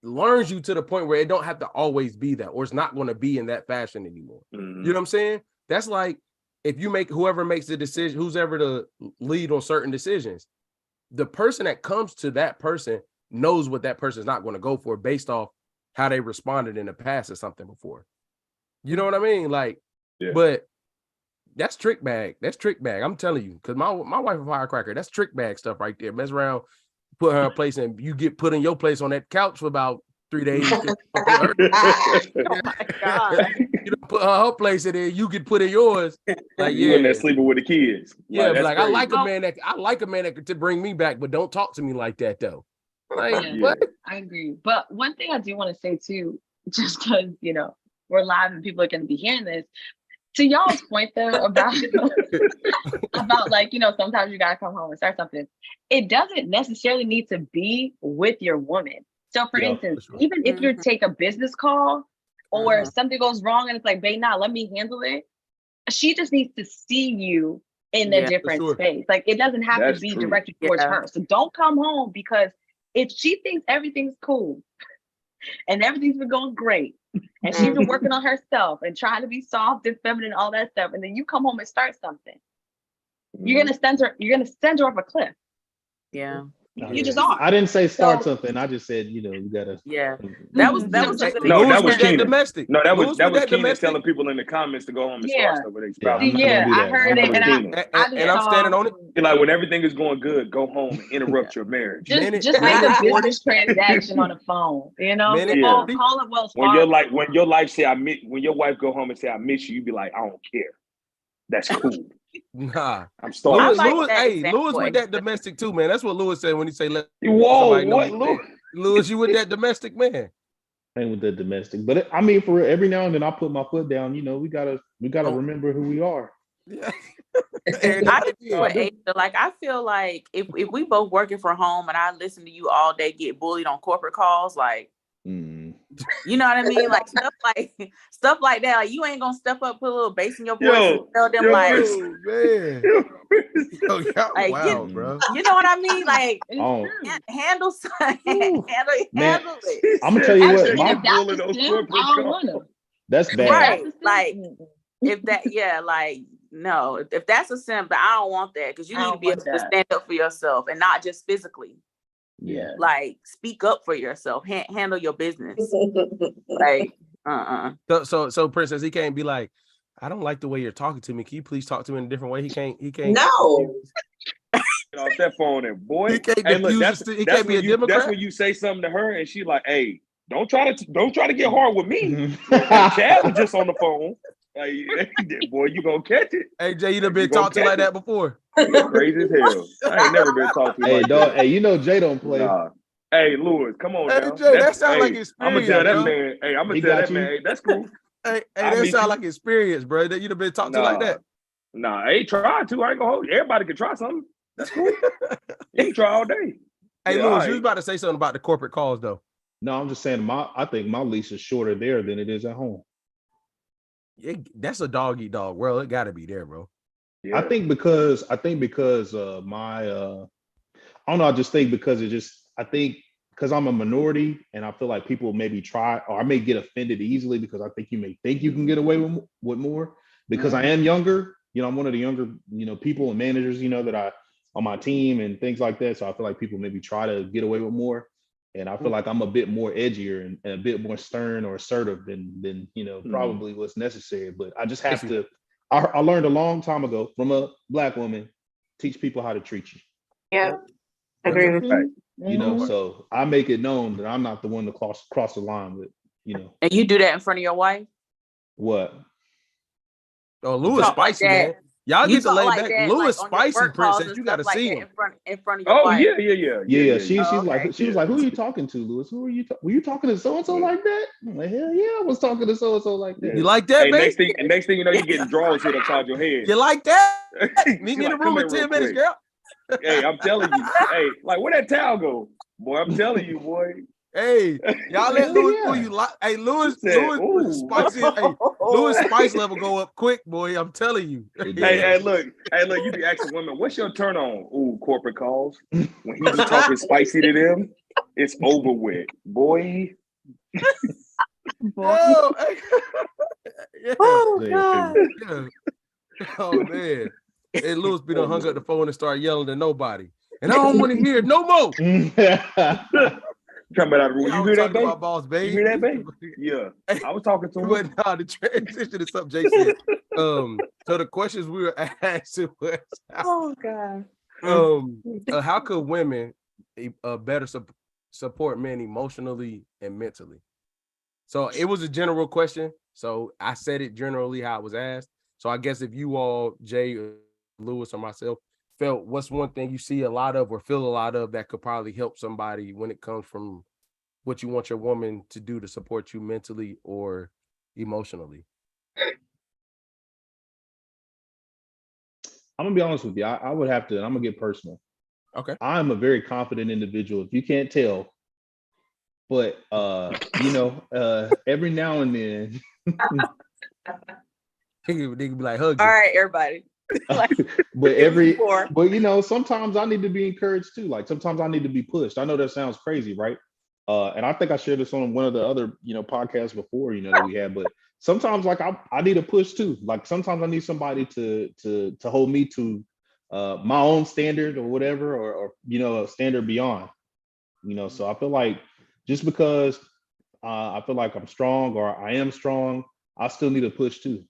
learns you to the point where it don't have to always be that, or it's not going to be in that fashion anymore.
Mm-hmm.
You know what I'm saying? That's like if you make whoever makes the decision, who's ever the lead on certain decisions, the person that comes to that person knows what that person's not going to go for based off how they responded in the past or something before. You know what I mean? Like,
Yeah.
but that's trick bag. That's trick bag. I'm telling you, because my wife a firecracker. That's trick bag stuff right there. Mess around, put her in a place, and you get put in your place on that couch for about 3 days.
Oh my God.
You don't put her place, and then you get put in yours. Like,
You in there
yeah,
sleeping with the kids.
yeah. But
that's
like, I
crazy.
like a man that could to bring me back, but don't talk to me like that though. Like,
Yeah.
what?
I agree. But one thing I do want to say too, just because, you know, we're live and people are going to be hearing this, to y'all's point though, about like, you know, sometimes you got to come home and start something. It doesn't necessarily need to be with your woman. So for instance,
for sure.
even if you
Mhm.
take a business call or
Mhm.
something goes wrong and it's like, babe, nah, let me handle it. She just needs to see you in a
Yeah, for
different
sure.
space. Like it doesn't have
That's
to be
true.
directed towards
Yeah.
her. So don't come home because if she thinks everything's cool and everything's been going great and she's been
Mhm.
working on herself and trying to be soft and feminine, all that stuff, and then you come home and start something, you're gonna send her off a cliff.
Yeah.
You just are.
I didn't say start
So-
something. I just said, you know, you gotta.
Yeah. That was a
So-
good
No,
Lewis
that was
with that
Keenan.
domestic.
No, that was
Lewis
that
with
was Keenan
domestic.
telling people in the comments to go home and
Yeah.
start stuff with their
Yeah,
spouse.
I'm not gonna do
I
that.
heard
I'm
it,
not
and
gonna
do
do
that.
I just
And I'm standing on it.
You're like, when everything is going good, go home and interrupt your marriage.
just
Minute-
just make a
minute 40.
business transaction on the phone. You know,
Minute
call
40.
it Wells
When
Fargo.
your life say when your wife go home and say I miss you, you be like, I don't care. That's cool.
Nah.
I'm starting.
I
Lewis,
like
Lewis,
that
hey,
example.
Lewis with that domestic too, man. That's what Lewis said when he say let
Whoa,
somebody know
what,
he-
Lou?
Lewis, you with that domestic, man.
ain't with the domestic, but I mean, for real, every now and then I put my foot down. You know, we gotta
Oh.
remember who we are.
Yeah.
I agree with Ada. Like, I feel like if we both working from home and I listen to you all day get bullied on corporate calls, like, you know what I mean? Like stuff like that. Like, you ain't gonna step up, put a little bass in your voice and tell them like,
man. Yo, y'all
like,
wow, bro.
you know what I mean? Like,
Oh,
handle
Ooh.
handle it.
I'm gonna tell you what,
Actually,
my
if that's the sim, I don't want to.
that's bad.
Right. Like, if that, like, no, if that's a simp, I don't want that, because you
I
need to
don't
be able
want
to
that.
stand up for yourself and not just physically.
Yeah.
Like, speak up for yourself. Handle your business. Like,
So Princess, he can't be like, I don't like the way you're talking to me. Can you please talk to me in a different way? He can't.
No.
Get off that phone and boy.
He can't
Hey, look,
diffuse he can't be a Democrat.
That's when you say something to her and she like, hey, don't try to get hard with me. Chad was just on the phone. Like, boy, you gonna catch it.
Hey Jay, you done been talked to like that before?
Crazy as hell. I ain't never been talked to
Hey,
like
dog.
that.
Hey, you know Jay don't play.
Nah. Hey, Lewis, come on
Hey
now.
Jay, that sound like
I'm gonna
experience,
tell that
bro.
man. Hey, I'm gonna
He
tell
got
that
you.
man. Hey, that's cool.
Hey,
I'll
that
meet
sound
you.
like experience, bro. That you done been talked to like that.
Nah, I ain't tried to. I ain't gonna hold you. Everybody can try something. That's cool. You can try all day.
Hey,
Yeah,
Lewis,
all
you was
right.
about to say something about the corporate calls, though.
No, I'm just saying I think my leash is shorter there than it is at home.
That's a dog eat dog world. It got to be there, bro.
Yeah.
I think because my I don't know, I just think because I think because I'm a minority and I feel like people maybe try or I may get offended easily because I think you may think you can get away with more because I am younger. You know, I'm one of the younger, people and managers, that I on my team and things like that. So I feel like people maybe try to get away with more. And I feel like I'm a bit more edgier and a bit more stern or assertive than probably what's necessary. But I just have to. I learned a long time ago from a Black woman, teach people how to treat you.
Yeah, agree with you.
So I make it known that I'm not the one to cross the line with,
And you do that in front of your wife?
What?
Oh, Lewis spicy,
like
man. Y'all
You
get to
talk
lay
like
back.
that,
Lewis
like, on your
spicy,
work calls
Princess.
and
You got to
stuff like
see
that
him.
in front of your wife.
Yeah.
Oh,
She's
okay.
like, who are you talking to, Lewis? Who are you? Were you talking to so and so like that? I'm like, hell yeah, I was talking to so and so like that.
You like that,
Hey,
baby?
next thing you know, you're getting draws hit upside your head.
You like that? Meet
She
me in the
like,
room
"Come
in
here
10
real
minutes,
quick."
girl.
Hey, I'm telling you. Hey, like where that towel go? Boy, I'm telling you, boy.
Hey, y'all let
Hell
Lewis
yeah.
do you like? Hey, Lewis
Said,
spicy. Hey, Lewis spice level go up quick, boy. I'm telling you.
Hey, look, you be asking women, what's your turn on? Ooh, corporate calls. When he be talking spicy to them, it's over with, boy.
Oh, yeah.
Oh God.
Yeah. Oh man. And Lewis be done hung up the phone and start yelling to nobody. And I don't want to hear it no more.
Coming out of the room.
I
You
was
hear that,
talking
babe?
about Boss Babe.
You hear that, babe? Yeah. I was talking to him.
But no, the transition is something Jay said. So the questions we were asking was,
Oh God.
how could women better support men emotionally and mentally? So it was a general question. So I said it generally how it was asked. So I guess if you all, Jay, Lewis, or myself, felt what's one thing you see a lot of or feel a lot of that could probably help somebody when it comes from what you want your woman to do to support you mentally or emotionally?
I'm gonna be honest with you. I would have to. I'm gonna get personal.
Okay.
I'm a very confident individual. If you can't tell, but every now and then.
They could be like, hug
All
you.
right, everybody. Like,
but sometimes I need to be encouraged too. Like sometimes I need to be pushed. I know that sounds crazy, right? And I think I shared this on one of the other podcasts before that we had. But sometimes like I need a push too. Like sometimes I need somebody to hold me to my own standard or whatever, or a standard beyond. So I feel like just because I feel like I'm strong or I am strong, I still need a push too.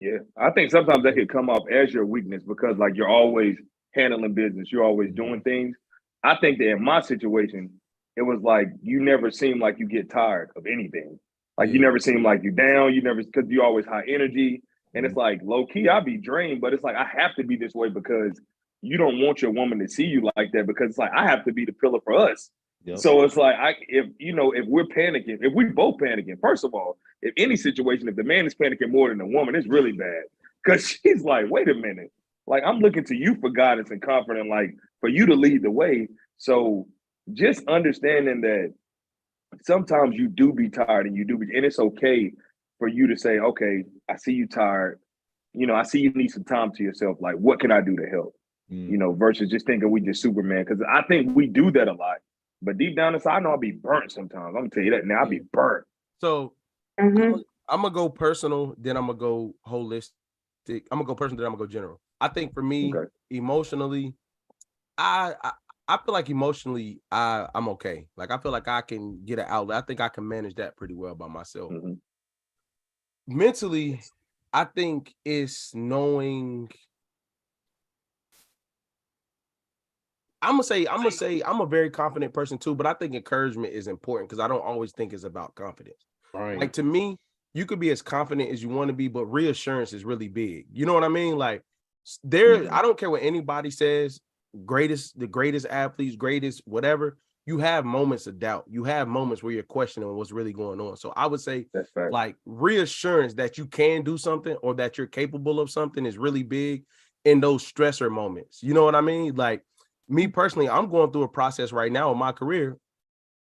Yeah, I think sometimes that could come off as your weakness because like you're always handling business, you're always doing things. I think that in my situation, it was like you never seem like you get tired of anything. Like you never seem like you down, you never because you always high energy. And it's like low key, I'll be drained, but it's like I have to be this way because you don't want your woman to see you like that because it's like I have to be the pillar for us.
Yep.
So it's like if we're panicking, if we both panicking, first of all, if any situation, if the man is panicking more than the woman, it's really bad. Cause she's like, wait a minute. Like I'm looking to you for guidance and comfort and like for you to lead the way. So just understanding that sometimes you do be tired and and it's okay for you to say, okay, I see you tired. I see you need some time to yourself. Like, what can I do to help? Versus just thinking we just Superman. Cause I think we do that a lot. But deep down inside, I know I'll be burnt sometimes. I'm gonna tell you that now. I'll be burnt.
So I'm gonna go personal, then I'm gonna go holistic. I'm gonna go personal, then I'm gonna go general. I think for me, emotionally, I feel like emotionally, I'm okay. Like I feel like I can get an outlet. I think I can manage that pretty well by myself. Mentally, I think it's knowing. I'm gonna say I'm a very confident person too, but I think encouragement is important because I don't always think it's about confidence.
Right.
Like to me, you could be as confident as you want to be, but reassurance is really big. You know what I mean? Like I don't care what anybody says, the greatest athletes, greatest whatever, you have moments of doubt. You have moments where you're questioning what's really going on. So I would say like reassurance that you can do something or that you're capable of something is really big in those stressor moments. You know what I mean? Like me personally, I'm going through a process right now in my career.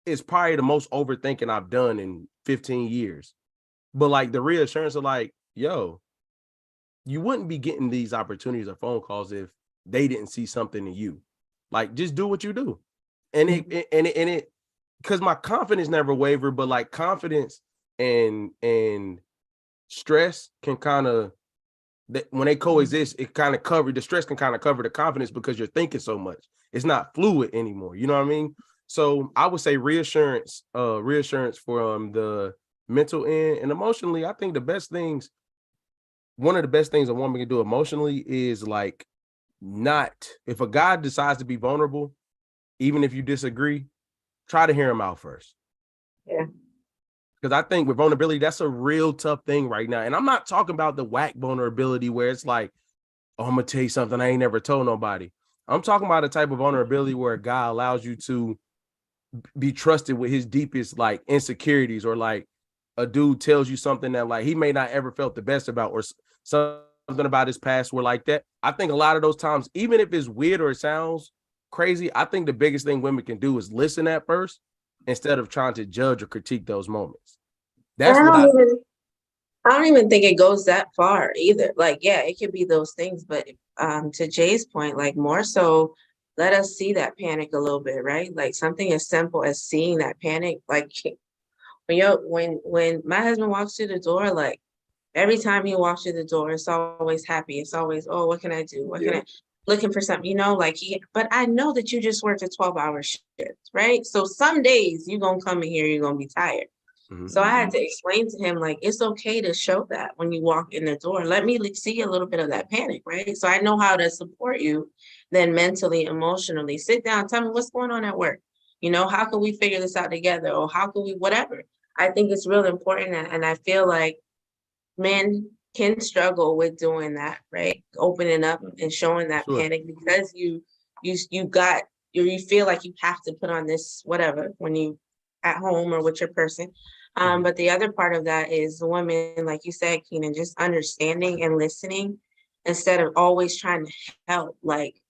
It's probably the most overthinking I've done in 15 years. But like the reassurance of like, yo, you wouldn't be getting these opportunities or phone calls if they didn't see something in you. Like just do what you do. And it because my confidence never wavered, but like confidence and stress can kind of when they coexist, it kind of the stress can kind of cover the confidence because you're thinking so much. It's not fluid anymore. You know what I mean? So I would say reassurance from the mental end and emotionally. I think one of the best things a woman can do emotionally is like if a guy decides to be vulnerable, even if you disagree, try to hear him out first.
Yeah.
Because I think with vulnerability, that's a real tough thing right now. And I'm not talking about the whack vulnerability where it's like, oh, I'm going to tell you something I ain't never told nobody. I'm talking about a type of vulnerability where a guy allows you to be trusted with his deepest like insecurities, or like a dude tells you something that like he may not ever felt the best about, or something about his past were like that. I think a lot of those times, even if it's weird or it sounds crazy, I think the biggest thing women can do is listen at first instead of trying to judge or critique those moments. That's what
I don't even think it goes that far either. Like, yeah, it could be those things, but to Jay's point, like more so, let us see that panic a little bit, right? Like something as simple as seeing that panic. Like when my husband walks through the door, like every time he walks through the door, it's always happy. It's always, oh, what can I do? looking for something, like but I know that you just worked a 12-hour shift, right? So some days you're gonna come in here, you're gonna be tired.
Mhm.
So I had to explain to him, like, it's okay to show that when you walk in the door. Let me see a little bit of that panic, right? So I know how to support you then mentally, emotionally. Sit down, tell me what's going on at work. How can we figure this out together? Or how can we, whatever. I think it's really important. And I feel like men can struggle with doing that, right? Opening up and showing that
Sure.
panic because you feel like you have to put on this whatever when you at home or with your person. But the other part of that is the women, like you said, Keenan, just understanding and listening instead of always trying to help. Like,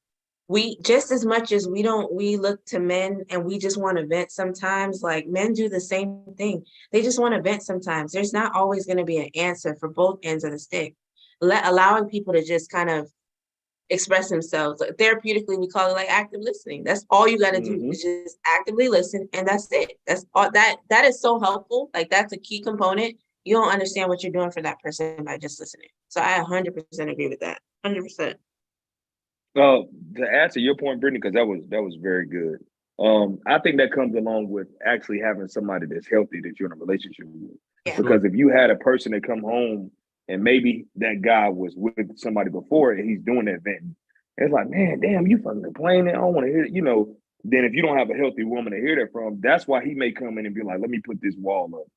we just as much as we look to men and we just want to vent sometimes, like men do the same thing. They just want to vent sometimes. There's not always going to be an answer for both ends of the stick. Allowing people to just kind of express themselves. Like, therapeutically, we call it like active listening. That's all you got to do is just actively listen, and that's it. That's all. That is so helpful. Like, that's a key component. You don't understand what you're doing for that person by just listening. So I 100% agree with that. 100%.
To answer your point, Brittany, because that was very good. I think that comes along with actually having somebody that's healthy that you're in a relationship with.
Yeah.
Because if you had a person that come home and maybe that guy was with somebody before and he's doing that venting, it's like, man, damn, you fucking complaining. I don't want to hear it, Then if you don't have a healthy woman to hear that from, that's why he may come in and be like, let me put this wall up.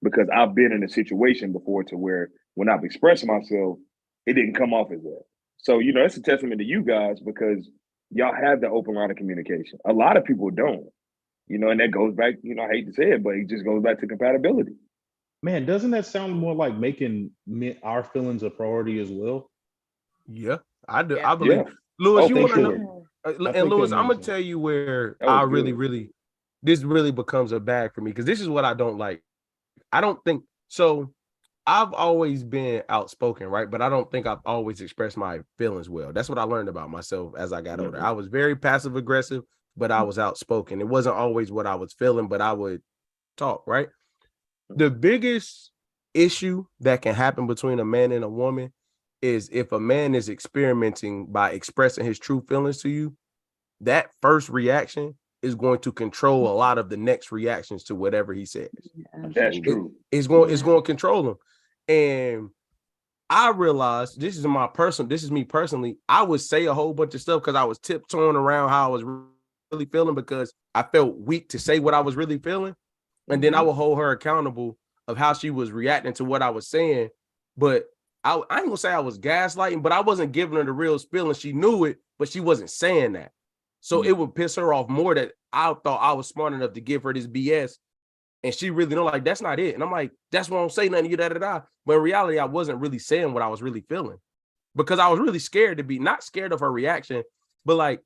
Because I've been in a situation before to where when I've expressed myself, it didn't come off as that. So, it's a testament to you guys because y'all have the open line of communication. A lot of people don't, and that goes back, I hate to say it, but it just goes back to compatibility.
Man, doesn't that sound more like making our feelings a priority as well?
Yeah, I do.
Yeah.
I believe.
Yeah.
Lewis,
Oh,
you
for
want to
sure.
know?
I
And
think
Lewis,
that
I'm gonna
makes
tell you where
That was
I really,
good.
really, this really becomes a bag for me because this is what I don't like. I don't think so. I've always been outspoken, right? But I don't think I've always expressed my feelings well. That's what I learned about myself as I got older. I was very passive aggressive, but I was outspoken. It wasn't always what I was feeling, but I would talk, right? The biggest issue that can happen between a man and a woman is if a man is experimenting by expressing his true feelings to you, that first reaction is going to control a lot of the next reactions to whatever he says.
That's true.
It's going to control him. And I realized this is me personally. I would say a whole bunch of stuff because I was tiptoeing around how I was really feeling because I felt weak to say what I was really feeling. And then I would hold her accountable of how she was reacting to what I was saying. But I ain't gonna say I was gaslighting, but I wasn't giving her the real feeling. She knew it, but she wasn't saying that. So it would piss her off more that I thought I was smart enough to give her this BS. And she really know, like, that's not it. And I'm like, that's why I don't say nothing to you, da-da-da. But in reality, I wasn't really saying what I was really feeling because I was really scared to be, not scared of her reaction, but like,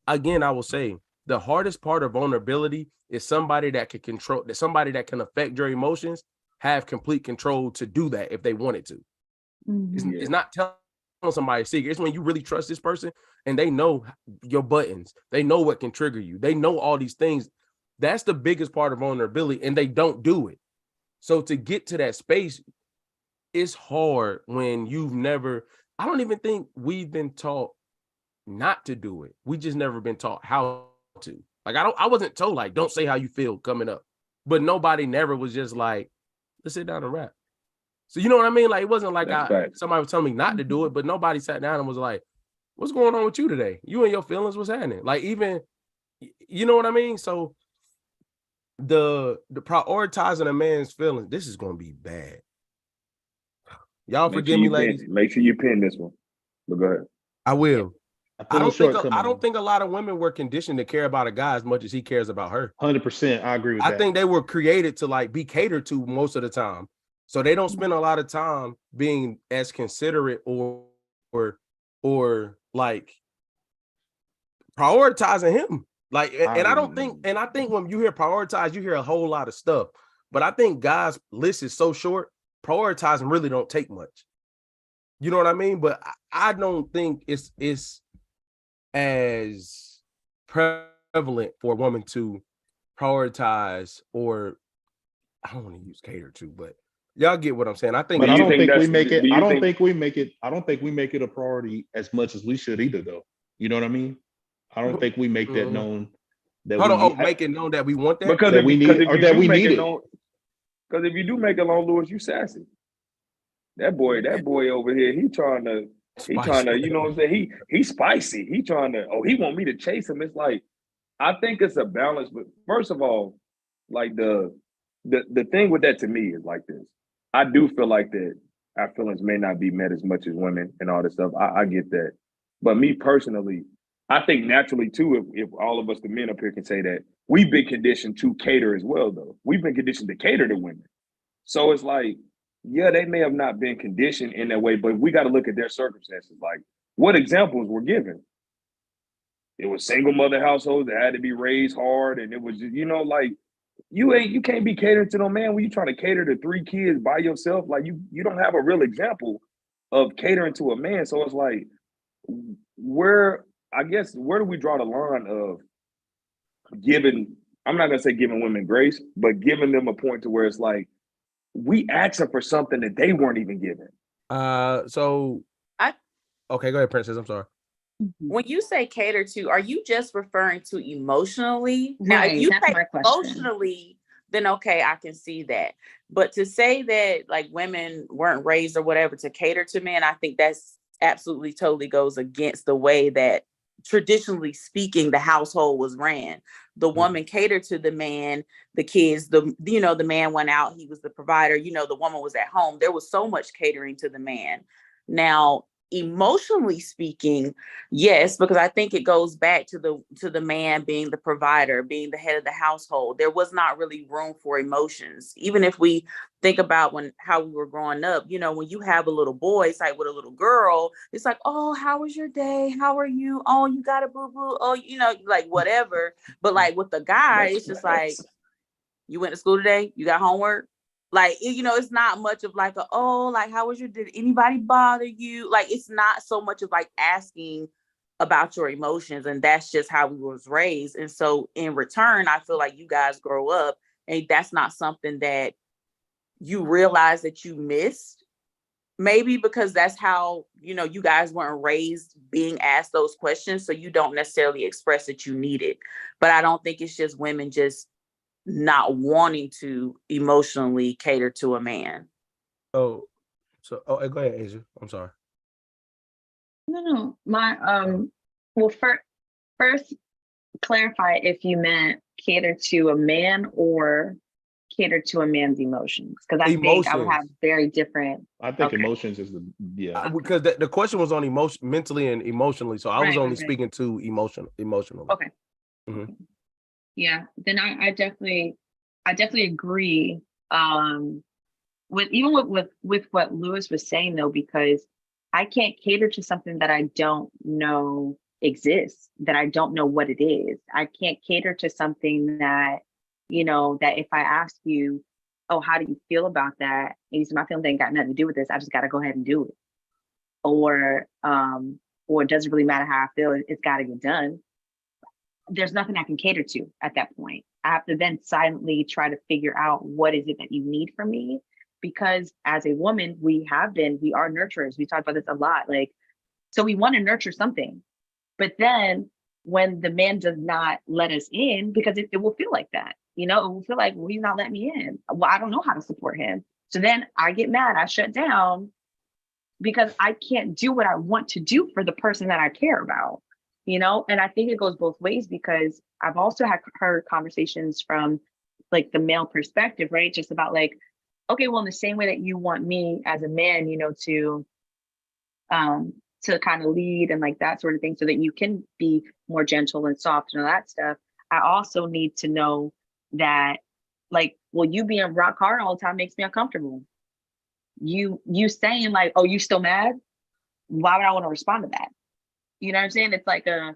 again, I will say the hardest part of vulnerability is somebody that can control, that somebody that can affect your emotions, have complete control to do that if they wanted to. It's not telling somebody a secret. It's when you really trust this person and they know your buttons. They know what can trigger you. They know all these things. That's the biggest part of vulnerability, and they don't do it. So to get to that space, it's hard when you've never, I don't even think we've been taught not to do it. We just never been taught how to. Like, I wasn't told, like, don't say how you feel coming up. But nobody never was just like, let's sit down and rap. So you know what I mean? Like, it wasn't like somebody was telling me not to do it, but nobody sat down and was like, what's going on with you today? You and your feelings, what's happening? Like, even, you know what I mean? So the prioritizing a man's feelings, this is going to be bad. Y'all forgive me, ladies.
Make sure you pin this one. But go ahead.
I will. I don't
shortcoming.
think a lot of women were conditioned to care about a guy as much as he cares about her.
100%. I agree with that.
I think they were created to like be catered to most of the time. So they don't spend a lot of time being as considerate or like prioritizing him. Like, and I think when you hear prioritize, you hear a whole lot of stuff. But I think guys' list is so short, prioritizing really don't take much. You know what I mean? But I don't think it's as prevalent for a woman to prioritize, or I don't want to use cater to, but y'all get what I'm saying. I think,
but I don't think we make it. I don't think we make it a priority as much as we should either, though. You know what I mean? I don't think we make that known that
Hold
we
on,
need,
make it known that we want that.
Because
that
if,
we
because
need,
if
or
you
that
do
we
make
need
it
it.
known, because if you do make it known, Lewis, you sassy. That boy over here, he trying to, you know what I'm saying? He's spicy. He trying to, he want me to chase him. It's like, I think it's a balance. But first of all, like the thing with that to me is like this. I do feel like that our feelings may not be met as much as women and all this stuff. I get that. But me personally, I think naturally too, if all of us, the men up here, can say that, we've been conditioned to cater as well, though. We've been conditioned to cater to women. So it's like, yeah, they may have not been conditioned in that way, but we got to look at their circumstances. Like, what examples were given? It was single mother households that had to be raised hard, and it was, like, you can't be catering to no man when you trying to cater to 3 kids by yourself. Like, you don't have a real example of catering to a man. So it's like, where do we draw the line of giving? I'm not gonna say giving women grace, but giving them a point to where it's like, we asking for something that they weren't even given.
Okay, go ahead, Princess. I'm sorry.
When you say cater to, are you just referring to emotionally? Now, if you say emotionally, then okay, I can see that. But to say that like women weren't raised or whatever to cater to men, I think that's absolutely totally goes against the way that traditionally speaking the household was ran. The woman catered to the man, the kids, the man went out, he was the provider, the woman was at home. There was so much catering to the man. Now, emotionally speaking, yes, because I think it goes back to the man being the provider, being the head of the household. There was not really room for emotions. Even if we think about how we were growing up, when you have a little boy, it's like with a little girl, it's like, oh, how was your day? How are you? Oh, you got a boo-boo? Oh, like whatever. But like with the guy, it's just like, you went to school today? You got homework? Like, it's not much of like, how was did anybody bother you? Like, it's not so much of like asking about your emotions. And that's just how we was raised. And so in return, I feel like you guys grow up and that's not something that you realize that you missed. Maybe because that's how, you guys weren't raised being asked those questions. So you don't necessarily express that you need it. But I don't think it's just women just not wanting to emotionally cater to a man.
Go ahead, Asia. I'm sorry.
No. Well, first clarify if you meant cater to a man or cater to a man's emotions, because I think I would have very different.
I think emotions is
because the question was on emotion, mentally and emotionally, so I was only speaking to emotionally.
Okay. Mm-hmm. Yeah, then I definitely agree with what Lewis was saying, though, because I can't cater to something that I don't know exists, that I don't know what it is. I can't cater to something that, that if I ask you, oh, how do you feel about that? And you say, my feelings ain't got nothing to do with this. I just got to go ahead and do it. Or it doesn't really matter how I feel. It's got to get done. There's nothing I can cater to at that point. I have to then silently try to figure out what is it that you need from me. Because as a woman, we are nurturers. We talk about this a lot. Like, so we want to nurture something. But then when the man does not let us in, because it will feel like that, it will feel like, well, he's not letting me in. Well, I don't know how to support him. So then I get mad, I shut down because I can't do what I want to do for the person that I care about, And I think it goes both ways, because I've also heard conversations from like the male perspective, right? Just about like, okay, well, in the same way that you want me as a man, to kind of lead and like that sort of thing, so that you can be more gentle and soft and all that stuff. I also need to know that, like, well, you being rock hard all the time makes me uncomfortable. You saying like, oh, you still mad? Why would I want to respond to that? You know what I'm saying? It's like I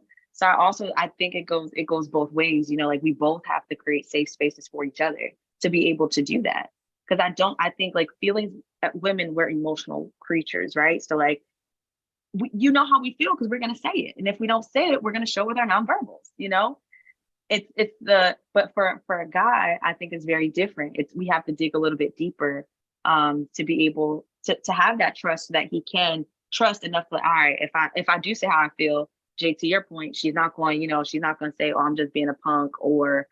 think it goes both ways. Like, we both have to create safe spaces for each other to be able to do that. Because I think like feelings, women, we're emotional creatures, right? So like, how we feel because we're going to say it. And if we don't say it, we're going to show with our nonverbals, but for a guy, I think it's very different. We have to dig a little bit deeper to be able to have that trust, so that he can trust enough. Like, all right, if I do say how I feel, Jay, to your point, she's not going to say, oh, I'm just being a punk, or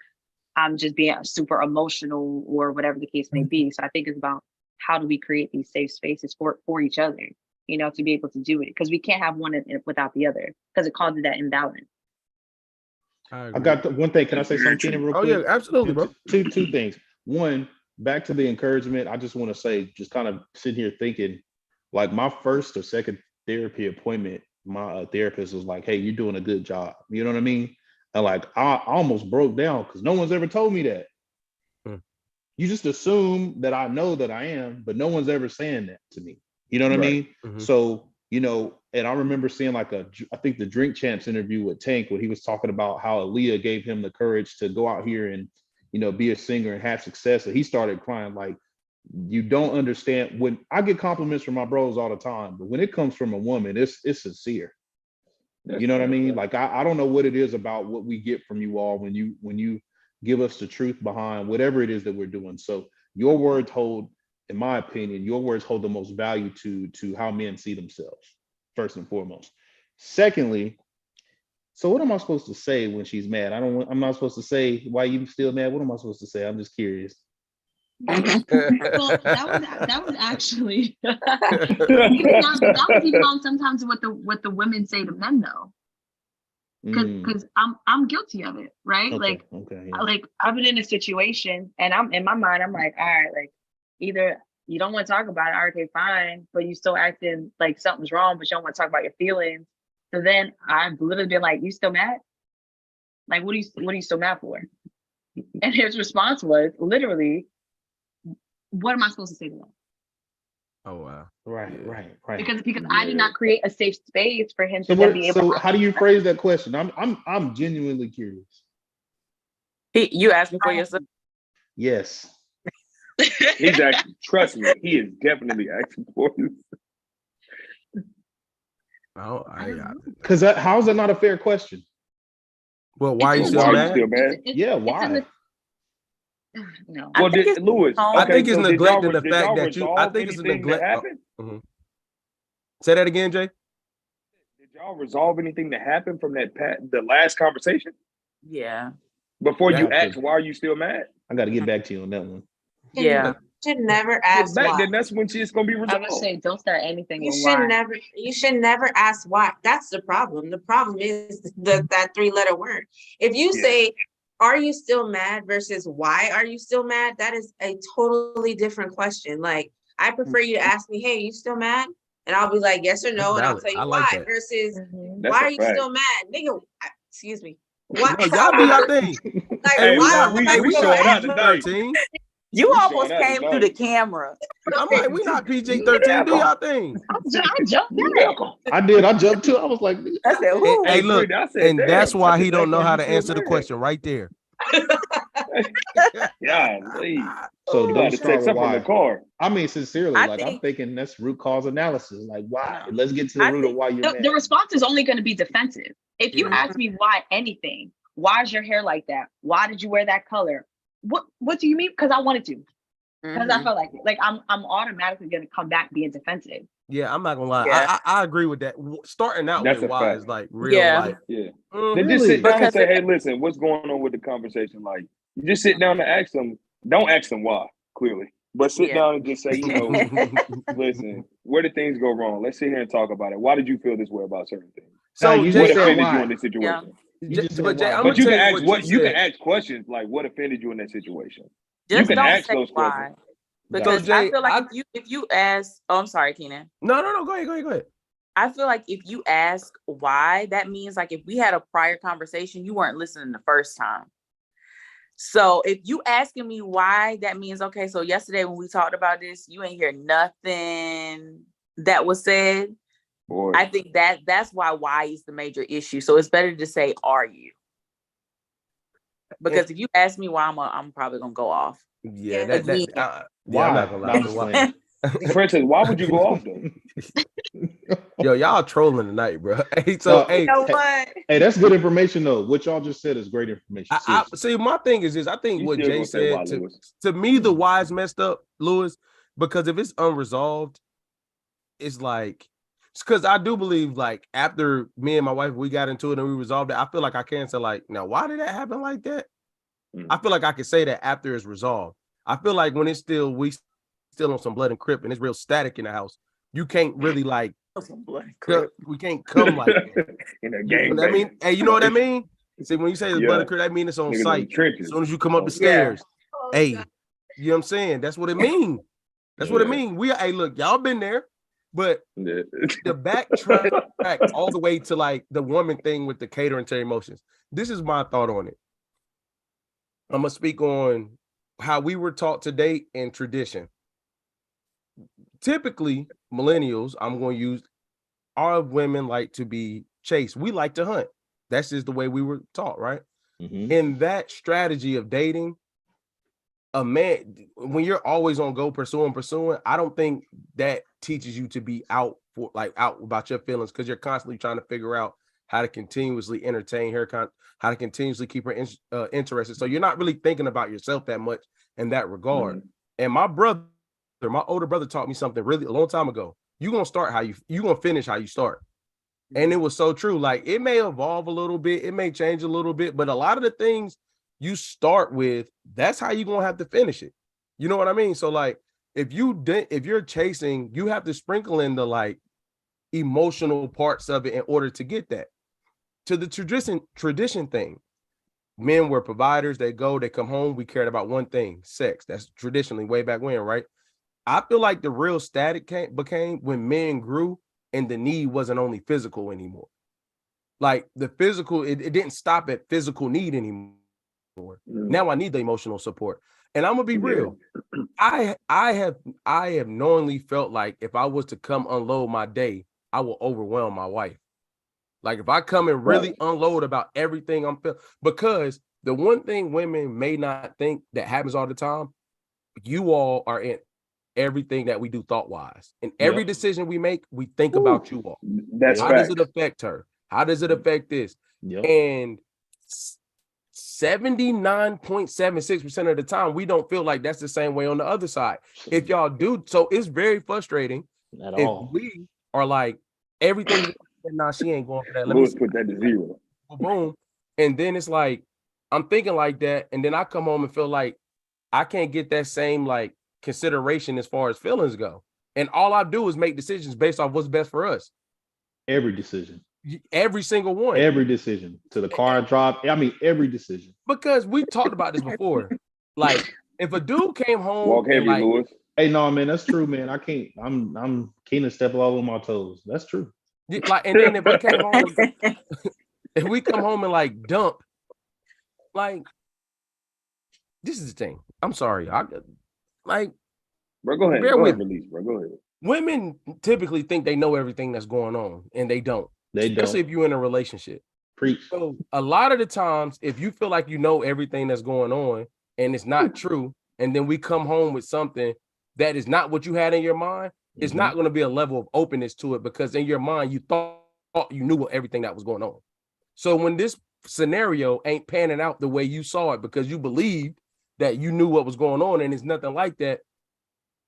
I'm just being super emotional, or whatever the case may be. So I think it's about how do we create these safe spaces for each other, to be able to do it, because we can't have one without the other, because it causes that imbalance.
I got one thing. Can I say something real quick?
Oh yeah, absolutely, bro.
Two things. One, back to the encouragement. I just want to say, just kind of sitting here thinking, like my first or second therapy appointment, my therapist was like, "Hey, you're doing a good job." You know what I mean? And like I almost broke down because no one's ever told me that. You just assume that I know that I am, but no one's ever saying that to me. You know what I mean? So, and I remember seeing I think the Drink Champs interview with Tank, when he was talking about how Aaliyah gave him the courage to go out here and, be a singer and have success. And he started crying like, you don't understand. When I get compliments from my bros all the time, but when it comes from a woman, it's sincere. You know what I mean? Like, I don't know what it is about what we get from you all when you give us the truth behind whatever it is that we're doing. So your words hold, in my opinion, your words hold the most value to how men see themselves, first and foremost. Secondly, so what am I supposed to say when she's mad? I'm not supposed to say, why you still mad? What am I supposed to say? I'm just curious.
Well, that was actually that was even on sometimes what the women say to men though. Because I'm guilty of it, right?
Okay,
like I've been in a situation and I'm in my mind, I'm like, all right, like either you don't want to talk about it, okay, fine, but you still acting like something's wrong, but you don't want to talk about your feelings. So then I've literally been like, you still mad? Like, what are you still mad for? And his response was literally, what am I supposed to say to them?
Oh wow.
Right.
Because I did not create a safe space for him to be able.
So how do you phrase that question? I'm genuinely curious.
You asking for yourself?
Yes.
He's actually, trust me, he is definitely asking for you.
Oh, I got it.
Because how is that not a fair question?
Well, why are you still mad?
Yeah, why?
No.
Well, Lewis,
I think it's neglecting the fact that you. I think it's a neglect. Say that again, Jay.
Did y'all resolve anything that happened from the last conversation?
Yeah.
Before you ask, why are you still mad?
I got to get back to you on that one.
Yeah.
You should never ask why.
Then that's when it's going to be resolved.
I'm gonna say, don't start anything.
You should never ask why. That's the problem. The problem is that 3-letter word. If you say, are you still mad versus why are you still mad? That is a totally different question. Like, I prefer you to ask me, hey, you still mad? And I'll be like, yes or no, and I'll tell you why. Versus, why are you still mad? Nigga, excuse me. What?
No, y'all do y'all thing.
Like,
Hey,
why?
we showing out tonight.
You almost came through the camera.
I'm like, we not PG-13. Do y'all thing.
I jumped in.
I did. I jumped too. I was like,
I said, who?
Hey, look, and that's why he don't know how to answer the question right there.
Yeah,
so don't start with
why. The car.
I mean, sincerely, I'm thinking that's root cause analysis. Like, why? Let's get to the root of why you're mad.
The response is only going to be defensive. If you ask me why anything, why is your hair like that? Why did you wear that color? What do you mean? Because I wanted to. Because I felt like it. Like I'm automatically going to come back being defensive.
Yeah, I'm not gonna lie. Yeah. I agree with that. Starting out with why is like real life.
Yeah. Then just sit down and say, hey, listen, what's going on with the conversation? Like, you just sit down and ask them. Don't ask them why, clearly. But sit down and just say, listen, where did things go wrong? Let's sit here and talk about it. Why did you feel this way about certain things?
So
what offended you in this situation?
But
you can ask questions like, what offended you in that situation?
Just
you can
don't
ask
say
those
why.
questions.
Because Jay, I feel like if you ask, I'm sorry, Keenan.
No, go ahead.
I feel like if you ask why, that means like if we had a prior conversation, you weren't listening the first time. So if you asking me why, that means, okay, so yesterday when we talked about this, you ain't hear nothing that was said. Boy. I think that's why is the major issue. So it's better to say, are you? Because if you ask me why, I'm probably gonna go off.
Yeah,
why?
I'm not gonna lie.
Princess, why would you go off though?
Yo, y'all trolling tonight, bro. Hey,
you know what?
Hey, that's good information though. What y'all just said is great information.
See, my thing is this. I think what Jay said to me, the why's messed up, Lewis, because if it's unresolved, it's like, because I do believe, like, after me and my wife, we got into it and we resolved it, I feel like I can say, like, now, why did that happen like that? I feel like I could say that after it's resolved. I feel like when it's still, we still on some blood and crip and it's real static in the house, you can't really, like, we can't come like that.
In a
You know
gang
what I mean? Hey, you know what I mean? See, when you say the blood and crip, that means it's on
Niggas in
site.
the trenches.
As soon as you come up the stairs, hey, you know what I'm saying? That's what it means. That's what it means. Hey, look, y'all been there, but the backtrack all the way to, like, the woman thing with the catering to emotions. This is my thought on it. I'm gonna speak on how we were taught to date and tradition. Typically, millennials, I'm going to use, our women like to be chased. We like to hunt. That's just the way we were taught, right? In that strategy of dating, a man, when you're always on go pursuing, I don't think that teaches you to be out about your feelings, because you're constantly trying to figure out how to continuously entertain her, how to continuously keep her interested. So you're not really thinking about yourself that much in that regard. And my older brother taught me something really a long time ago. You're gonna start how you gonna finish how you start. And it was so true. Like, it may evolve a little bit, it may change a little bit, but a lot of the things you start with, that's how you're gonna have to finish it. You know what I mean? So, like, if you're chasing, you have to sprinkle in the, like, emotional parts of it in order to get that. To the tradition thing, men were providers. They come home. We cared about one thing: sex. That's traditionally way back when, right? I feel like the real static became when men grew and the need wasn't only physical anymore. Like, the physical, it didn't stop at physical need anymore. Now I need the emotional support. And I'm gonna be real. I have knowingly felt like if I was to come unload my day, I will overwhelm my wife. Like, if I come and really unload about everything I'm feeling, because the one thing women may not think that happens all the time, you all are in everything that we do thought-wise. And every decision we make, we think about you all.
That's
how does it affect her? How does it affect this? And 79.76% of the time, we don't feel like that's the same way on the other side. If y'all do, so it's very frustrating if we are like, everything, nah, she ain't going for that. Let me
put that to zero.
Boom. And then it's like, I'm thinking like that, and then I come home and feel like I can't get that same, like, consideration as far as feelings go. And all I do is make decisions based off what's best for us.
Every decision.
Every single one.
Every decision. To the car drop. I mean, every decision.
Because we talked about this before. Like, if a dude came home,
walk heavy,
like,
Lewis.
Hey, no, man, that's true, man. I can't. I'm keen to step all over my toes. That's true.
Like, and then if we came home, if we come home and, like, dump, like, this is the thing. I'm sorry.
Bro, go ahead. Go ahead, release, bro. Go ahead.
Women typically think they know everything that's going on, and they don't. Especially if you're in a relationship.
Preach.
So a lot of the times, if you feel like you know everything that's going on and it's not true, and then we come home with something that is not what you had in your mind, it's not going to be a level of openness to it, because in your mind you thought you knew everything that was going on. So when this scenario ain't panning out the way you saw it because you believed that you knew what was going on and it's nothing like that,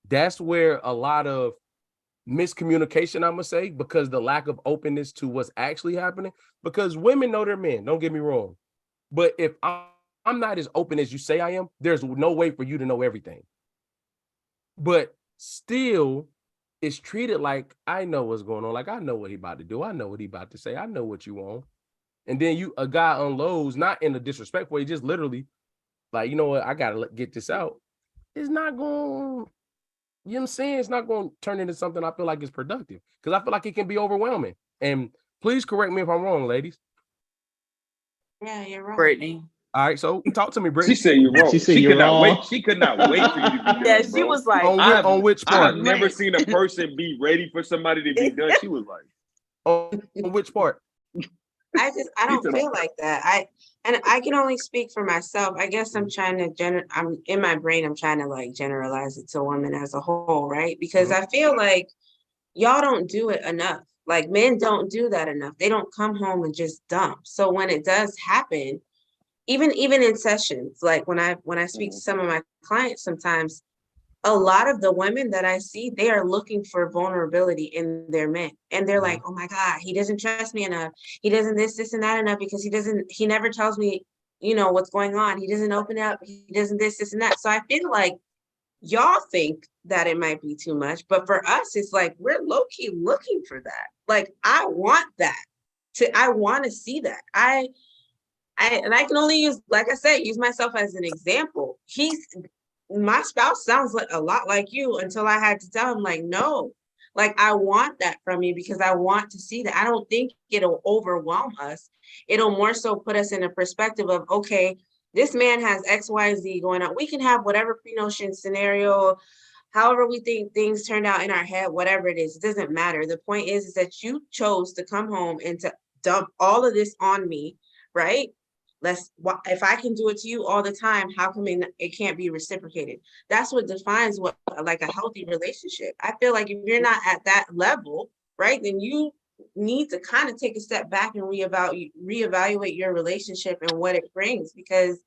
that's where a lot of miscommunication, I'm gonna say, because the lack of openness to what's actually happening, because women know their men, don't get me wrong, but if I'm not as open as you say I am, there's no way for you to know everything. But still, it's treated like I know what's going on, like I know what he about to do, I know what he about to say, I know what you want. And then a guy unloads, not in a disrespectful way, just literally like, you know what, I gotta get this out. It's not going, you know what I'm saying? It's not going to turn into something I feel like is productive, because I feel like it can be overwhelming. And please correct me if I'm wrong, ladies.
Yeah, you're wrong.
Brittany.
All right, so talk to me, Brittany.
She said you're wrong.
She said
she
you're
could not
wrong.
wait. She could not wait for you to be done.
Yeah, she
bro.
was like,
on which
I have
part?
never seen a person be ready for somebody to be done. She was like,
on which part?
I don't feel like that. I can only speak for myself. I guess I'm trying to I'm in my brain, I'm trying to like generalize it to women as a whole, right? Because I feel like y'all don't do it enough. Like, men don't do that enough. They don't come home and just dump. So when it does happen, even in sessions, like when I speak to some of my clients, sometimes a lot of the women that I see, they are looking for vulnerability in their men. And they're like, oh my God, he doesn't trust me enough. He doesn't this and that enough because he never tells me, you know, what's going on. He doesn't open up. He doesn't this and that. So I feel like y'all think that it might be too much, but for us, it's like, we're low key looking for that. Like, I want that. I want to see that. And I can only use, like I said, use myself as an example. My spouse sounds like a lot like you until I had to tell him, like, no, like, I want that from you because I want to see that. I don't think it'll overwhelm us. It'll more so put us in a perspective of, okay, this man has X, Y, Z going on. We can have whatever pre-notion scenario, however we think things turned out in our head, whatever it is, it doesn't matter. The point is that you chose to come home and to dump all of this on me, right? If I can do it to you all the time, how come it can't be reciprocated? That's what defines what like a healthy relationship. I feel like if you're not at that level, right, then you need to kind of take a step back and reevaluate your relationship and what it brings, because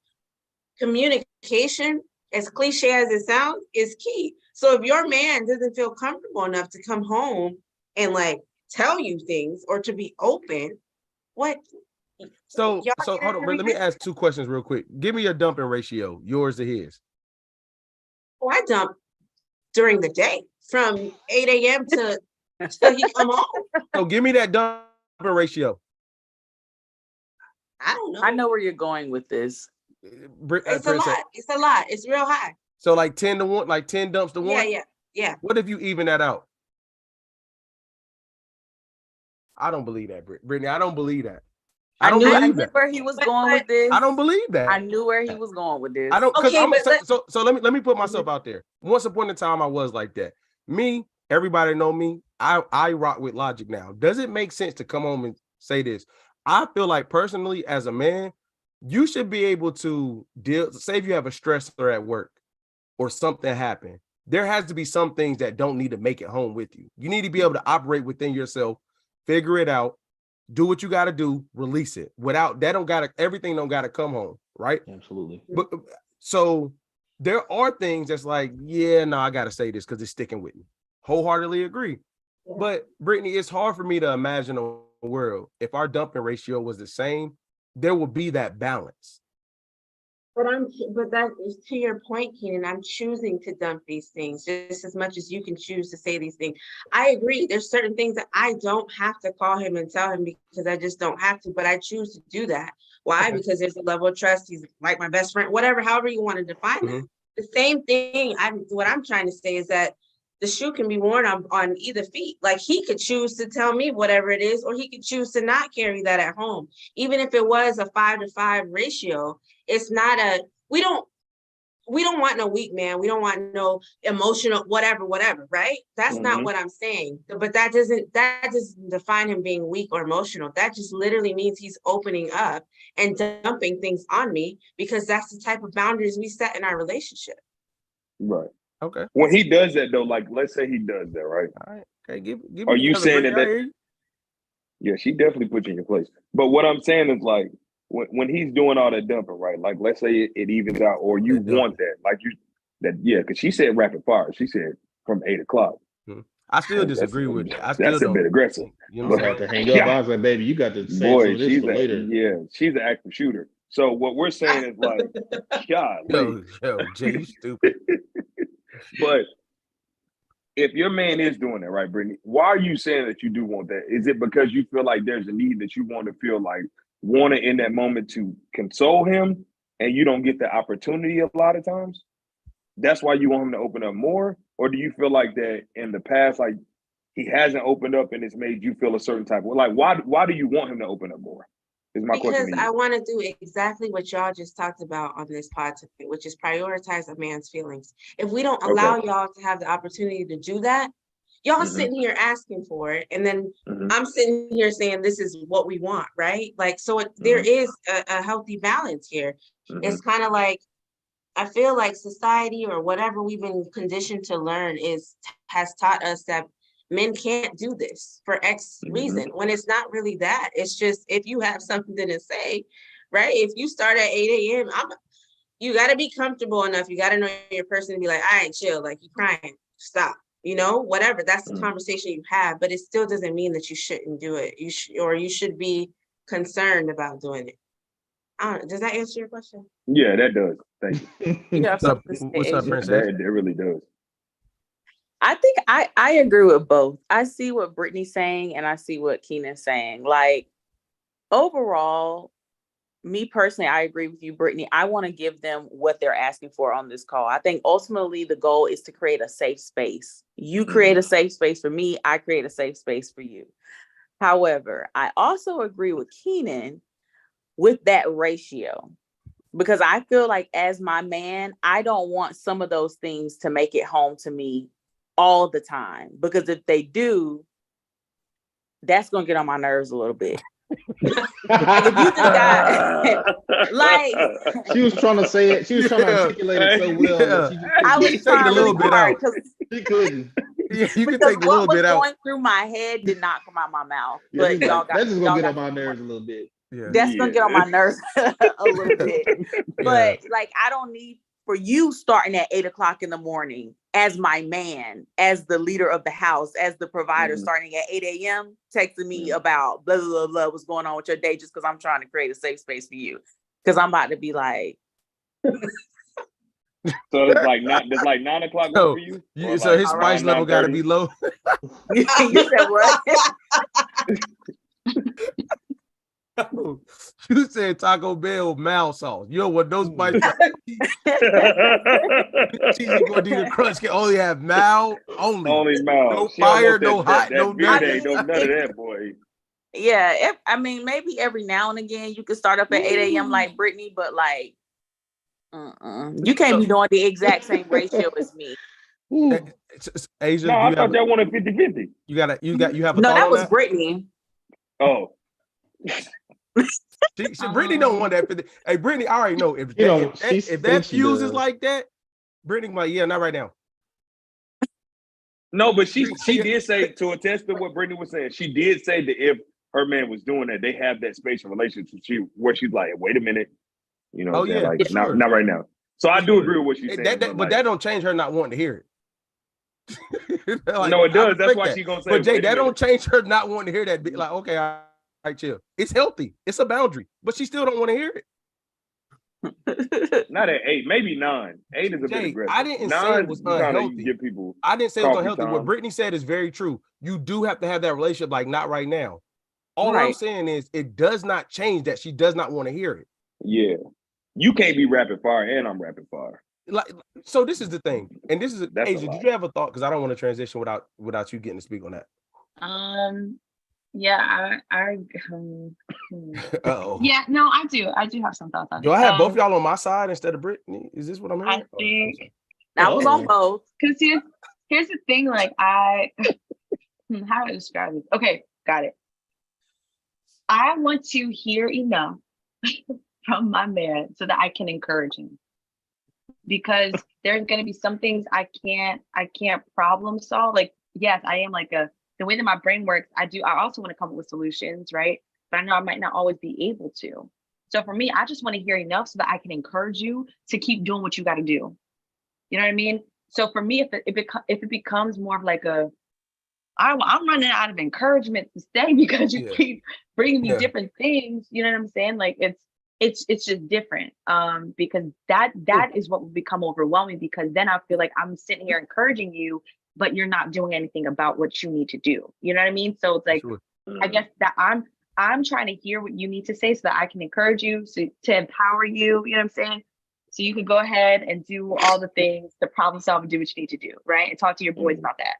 communication, as cliche as it sounds, is key. So if your man doesn't feel comfortable enough to come home and like tell you things or to be open, what?
So hold on, let me ask 2 questions real quick. Give me your dumping ratio, yours to his.
Oh, I dump during the day from 8 a.m. to till he come home.
So give me that dumping ratio.
I don't know.
I know where you're going with this.
It's a lot. It's a lot. It's real high.
So like 10 to 1, like 10 dumps to 1?
Yeah.
What if you even that out? I don't believe that, Brittany. I don't believe that.
I knew where he was going with this.
I don't believe that.
I knew where he was going with this.
I don't. Okay, so let me put myself out there. Once upon a time, I was like that. Me, everybody know me. I rock with logic now. Does it make sense to come home and say this? I feel like personally, as a man, you should be able to deal. Say if you have a stressor at work or something happened, there has to be some things that don't need to make it home with you. You need to be able to operate within yourself, figure it out. Do what you got to do, release it. Without that, everything don't got to come home, right?
Absolutely.
But so there are things that's like, yeah, no, I got to say this because it's sticking with me. Wholeheartedly agree. Yeah. But Brittany, it's hard for me to imagine a world if our dumping ratio was the same, there would be that balance.
But that is to your point, Keenan. I'm choosing to dump these things just as much as you can choose to say these things. I agree. There's certain things that I don't have to call him and tell him because I just don't have to, but I choose to do that. Why? Okay. Because there's a level of trust. He's like my best friend, whatever, however you want to define it. The same thing. What I'm trying to say is that the shoe can be worn on either feet. Like he could choose to tell me whatever it is, or he could choose to not carry that at home. Even if it was a 5-to-5 ratio, it's not we don't want no weak man. We don't want no emotional, whatever, right? That's not what I'm saying. But that doesn't define him being weak or emotional. That just literally means he's opening up and dumping things on me because that's the type of boundaries we set in our relationship.
Right.
Okay.
When he does that though, like let's say he does that, right?
All right. Okay. Give
Are you saying that? Yeah, she definitely put you in your place. But what I'm saying is like when he's doing all that dumping, right? Like let's say it evens out, or you want that, like because she said rapid fire. She said from 8 o'clock.
I still disagree with that.
That's a bit aggressive.
You know, I had to hang up. I was like, baby, you got to save some of this for later.
Yeah, she's an active shooter. So what we're saying is like, God,
yo, Jay, you stupid.
But if your man is doing that, right, Brittany, why are you saying that you do want that? Is it because you feel like there's a need that you want to feel like wanted in that moment to console him and you don't get the opportunity a lot of times? That's why you want him to open up more? Or do you feel like that in the past, like he hasn't opened up and it's made you feel a certain type of, like, why do you want him to open up more? Is my question.
Because I want to do exactly what y'all just talked about on this pod today, which is prioritize a man's feelings. If we don't allow y'all to have the opportunity to do that, y'all sitting here asking for it, and then I'm sitting here saying this is what we want, right? Like, so there is a healthy balance here. It's kind of like, I feel like society or whatever we've been conditioned to learn has taught us that men can't do this for X reason, when it's not really that. It's just if you have something to say, right? If you start at 8 a.m., you got to be comfortable enough. You got to know your person to be like, all right, chill. Like, you crying, stop. You know, whatever. That's the conversation you have, but it still doesn't mean that you shouldn't do it. You should be concerned about doing it. I don't know. Does that answer your question?
Yeah, that does. Thank you.
Yeah,
What's up, Princess?
That really does.
I think I agree with both. I see what Brittany's saying and I see what Keenan's saying. Like, overall, me personally, I agree with you, Brittany. I want to give them what they're asking for on this call. I think ultimately the goal is to create a safe space. You create a safe space for me. I create a safe space for you. However, I also agree with Keenan with that ratio, because I feel like as my man, I don't want some of those things to make it home to me all the time, because if they do, that's going to get on my nerves a little bit. Like, if you just got like,
she was trying to say it. She was trying to articulate it so well. That she just
I was trying a little bit out.
She couldn't.
Yeah, you can take a little bit out.
What was going through my head did not come out my mouth.
Yeah,
But y'all got,
that's just gonna get on my nerves a little bit.
Yeah.
That's gonna get on my nerves a little bit. But like, I don't need for you starting at 8 o'clock in the morning as my man, as the leader of the house, as the provider, starting at 8 a.m. texting me about blah, blah, blah, what's going on with your day, just because I'm trying to create a safe space for you. Because I'm about to be like.
So it's like not just like 9 o'clock for you.
So his spice level got to be low.
You said what?
You said Taco Bell mild sauce. You know what those bites? Cheesy gordita crunch can only have mild only.
Only mild.
No fire, no hot, no
nothing. No none of that, boy.
Yeah, I mean, maybe every now and again you can start up at 8 a.m. like Brittany, but like, you can't be doing the exact same ratio as me.
Asia,
no, I thought y'all wanted 50-50.
You have a
no,
thought
that
on
was Brittany.
Oh.
Brittany don't want that 50. Hey, Brittany, I already know if that fuse is like that, Brittany like, yeah, not right now.
No, but she did say, to attest to what Brittany was saying, she did say that if her man was doing that, they have that space and relationship where she's like, wait a minute, you know, like
sure.
not right now. So I do agree with what she's saying.
But that don't change her not wanting to hear it.
Like, no, it does. That's why she's gonna say.
But Jay, that don't change her not wanting to hear that. Be like, okay, all right, chill. It's healthy. It's a boundary, but she still don't want to hear
it. Not at 8, maybe 9. 8 is a bit aggressive.
I didn't say it was unhealthy. I didn't say it was unhealthy. What Brittany said is very true. You do have to have that relationship, like not right now. All I'm saying is it does not change that she does not want to hear it.
Yeah, you can't be rapid fire, and I'm rapid fire.
Like, so this is the thing, and this is Asia. Did you have a thought? Because I don't want to transition without you getting to speak on that.
Yeah,
Uh-oh.
Yeah, no, I do have some thoughts on it.
Do I have both y'all on my side instead of Brittany? Is this what I'm hearing?
I think
I was on both.
Because here's the thing, like how do I describe it? Okay, got it. I want to hear enough from my man so that I can encourage him. Because there's going to be some things I can't problem solve. Like, yes, I am like the way that my brain works, I also want to come up with solutions, right? But I know I might not always be able to. So for me, I just want to hear enough so that I can encourage you to keep doing what you got to do. You know what I mean? So for me, if it becomes more of like I'm running out of encouragement to stay because you keep bringing me different things. You know what I'm saying? Like it's just different. Because that is what will become overwhelming, because then I feel like I'm sitting here encouraging you, but you're not doing anything about what you need to do. You know what I mean? So it's like, I guess that I'm trying to hear what you need to say so that I can encourage you, to empower you, you know what I'm saying? So you could go ahead and do all the things, the problem solve and do what you need to do, right? And talk to your boys about that.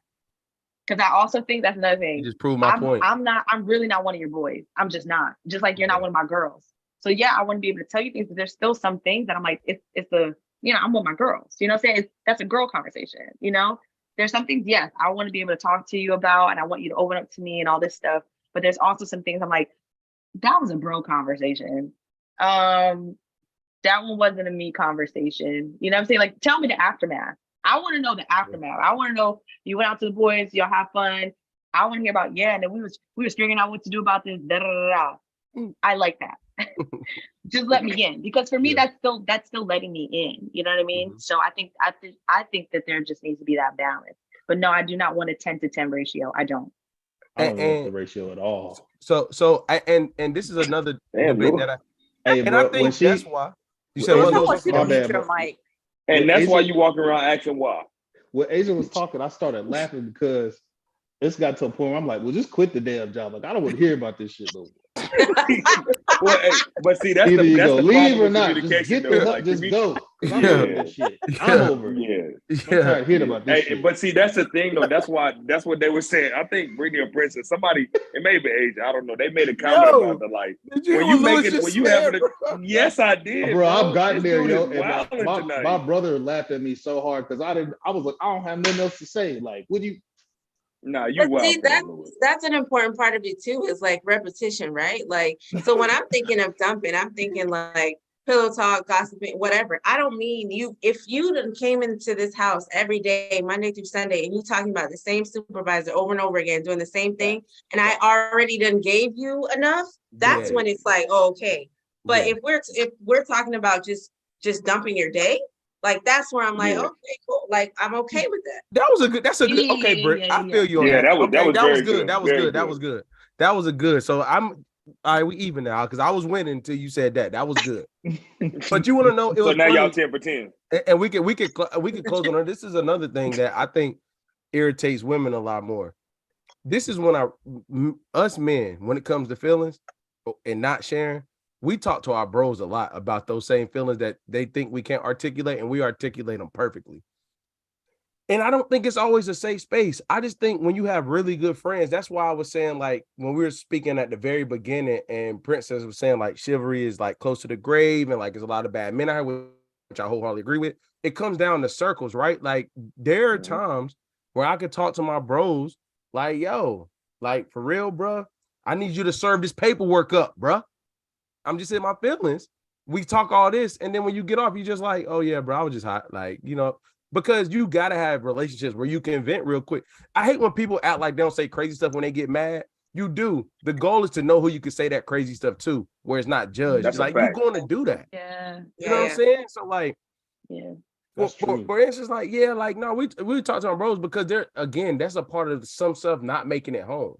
Because I also think that's another thing.
You just proved my point.
I'm really not one of your boys. I'm just not. Just like you're not one of my girls. So yeah, I want to be able to tell you things, but there's still some things that I'm like, I'm with my girls. You know what I'm saying? That's a girl conversation, you know? There's some things, yes, I want to be able to talk to you about, and I want you to open up to me and all this stuff. But there's also some things I'm like, that was a bro conversation. That one wasn't a me conversation. You know what I'm saying? Like, tell me the aftermath. I want to know the aftermath. I want to know you went out to the boys, y'all have fun. I want to hear about, and then we was figuring out what to do about this. Da, da, da, da. I like that. just let me in, because for me that's still letting me in. You know what I mean? So I think that there just needs to be that balance. But no, I do not want a 10-to-10 ratio. I don't.
I don't want the ratio at all.
And this is another debate that
hey, bro,
I think that's why you said
I want you to mute your mic.
And that's why you walking around asking why.
When Asia was talking, I started laughing because it's got to a point where I'm like, well, just quit the damn job. Like, I don't want to hear about this shit no more.
Well, hey, but see, that's
either
the
you
that's
go
the
leave
problem
or
with
not.
communication.
Just get the
like,
just go. I'm over this shit. I'm over it. I'm tired of hearing about this shit.
But see, that's the thing though. That's what they were saying. I think Brittany or Princess, somebody, it may be Asia, I don't know. They made a comment about the like yes, I did,
bro. I've gotten
this
there,
dude
yo.
is
And my brother laughed at me so hard because I was like, I don't have nothing else to say. Like, would you?
Nah, you wild.
See, that's an important part of it too, is like repetition, right? Like, so when I'm thinking of dumping, I'm thinking like pillow talk, gossiping, whatever. I don't mean you, if you done came into this house every day, Monday through Sunday, and you talking about the same supervisor over and over again, doing the same thing, and I already done gave you enough, that's when it's like, oh, okay. But if we're talking about just dumping your day, like that's where I'm like, okay, cool. Like I'm okay with that.
That's a good. Okay, Britt, I feel you on that.
That was
good. That was a good. So all right, we even now because I was winning until you said that. That was good. But you want to know? It was
so now
funny.
Y'all 10 for 10,
and we could close on her. This is another thing that I think irritates women a lot more. This is when us men, when it comes to feelings and not sharing, we talk to our bros a lot about those same feelings that they think we can't articulate, and we articulate them perfectly. And I don't think it's always a safe space. I just think when you have really good friends, that's why I was saying, like, when we were speaking at the very beginning and Princess was saying, like, chivalry is, like, close to the grave and, like, there's a lot of bad men out here, which I wholeheartedly agree with. It comes down to circles, right? Like, there are times where I could talk to my bros, like, yo, like, for real, bro, I need you to serve this paperwork up, bro. I'm just in my feelings. We talk all this, and then when you get off, you just like, oh yeah, bro, I was just hot, like, you know, because you gotta have relationships where you can vent real quick. I hate when people act like they don't say crazy stuff when they get mad. You do. The goal is to know who you can say that crazy stuff to, where it's not judged. It's like you're going to do that. You know what I'm saying? So like, for instance, like, like, no, we talk to our bros because they're, again, that's a part of some stuff not making it home.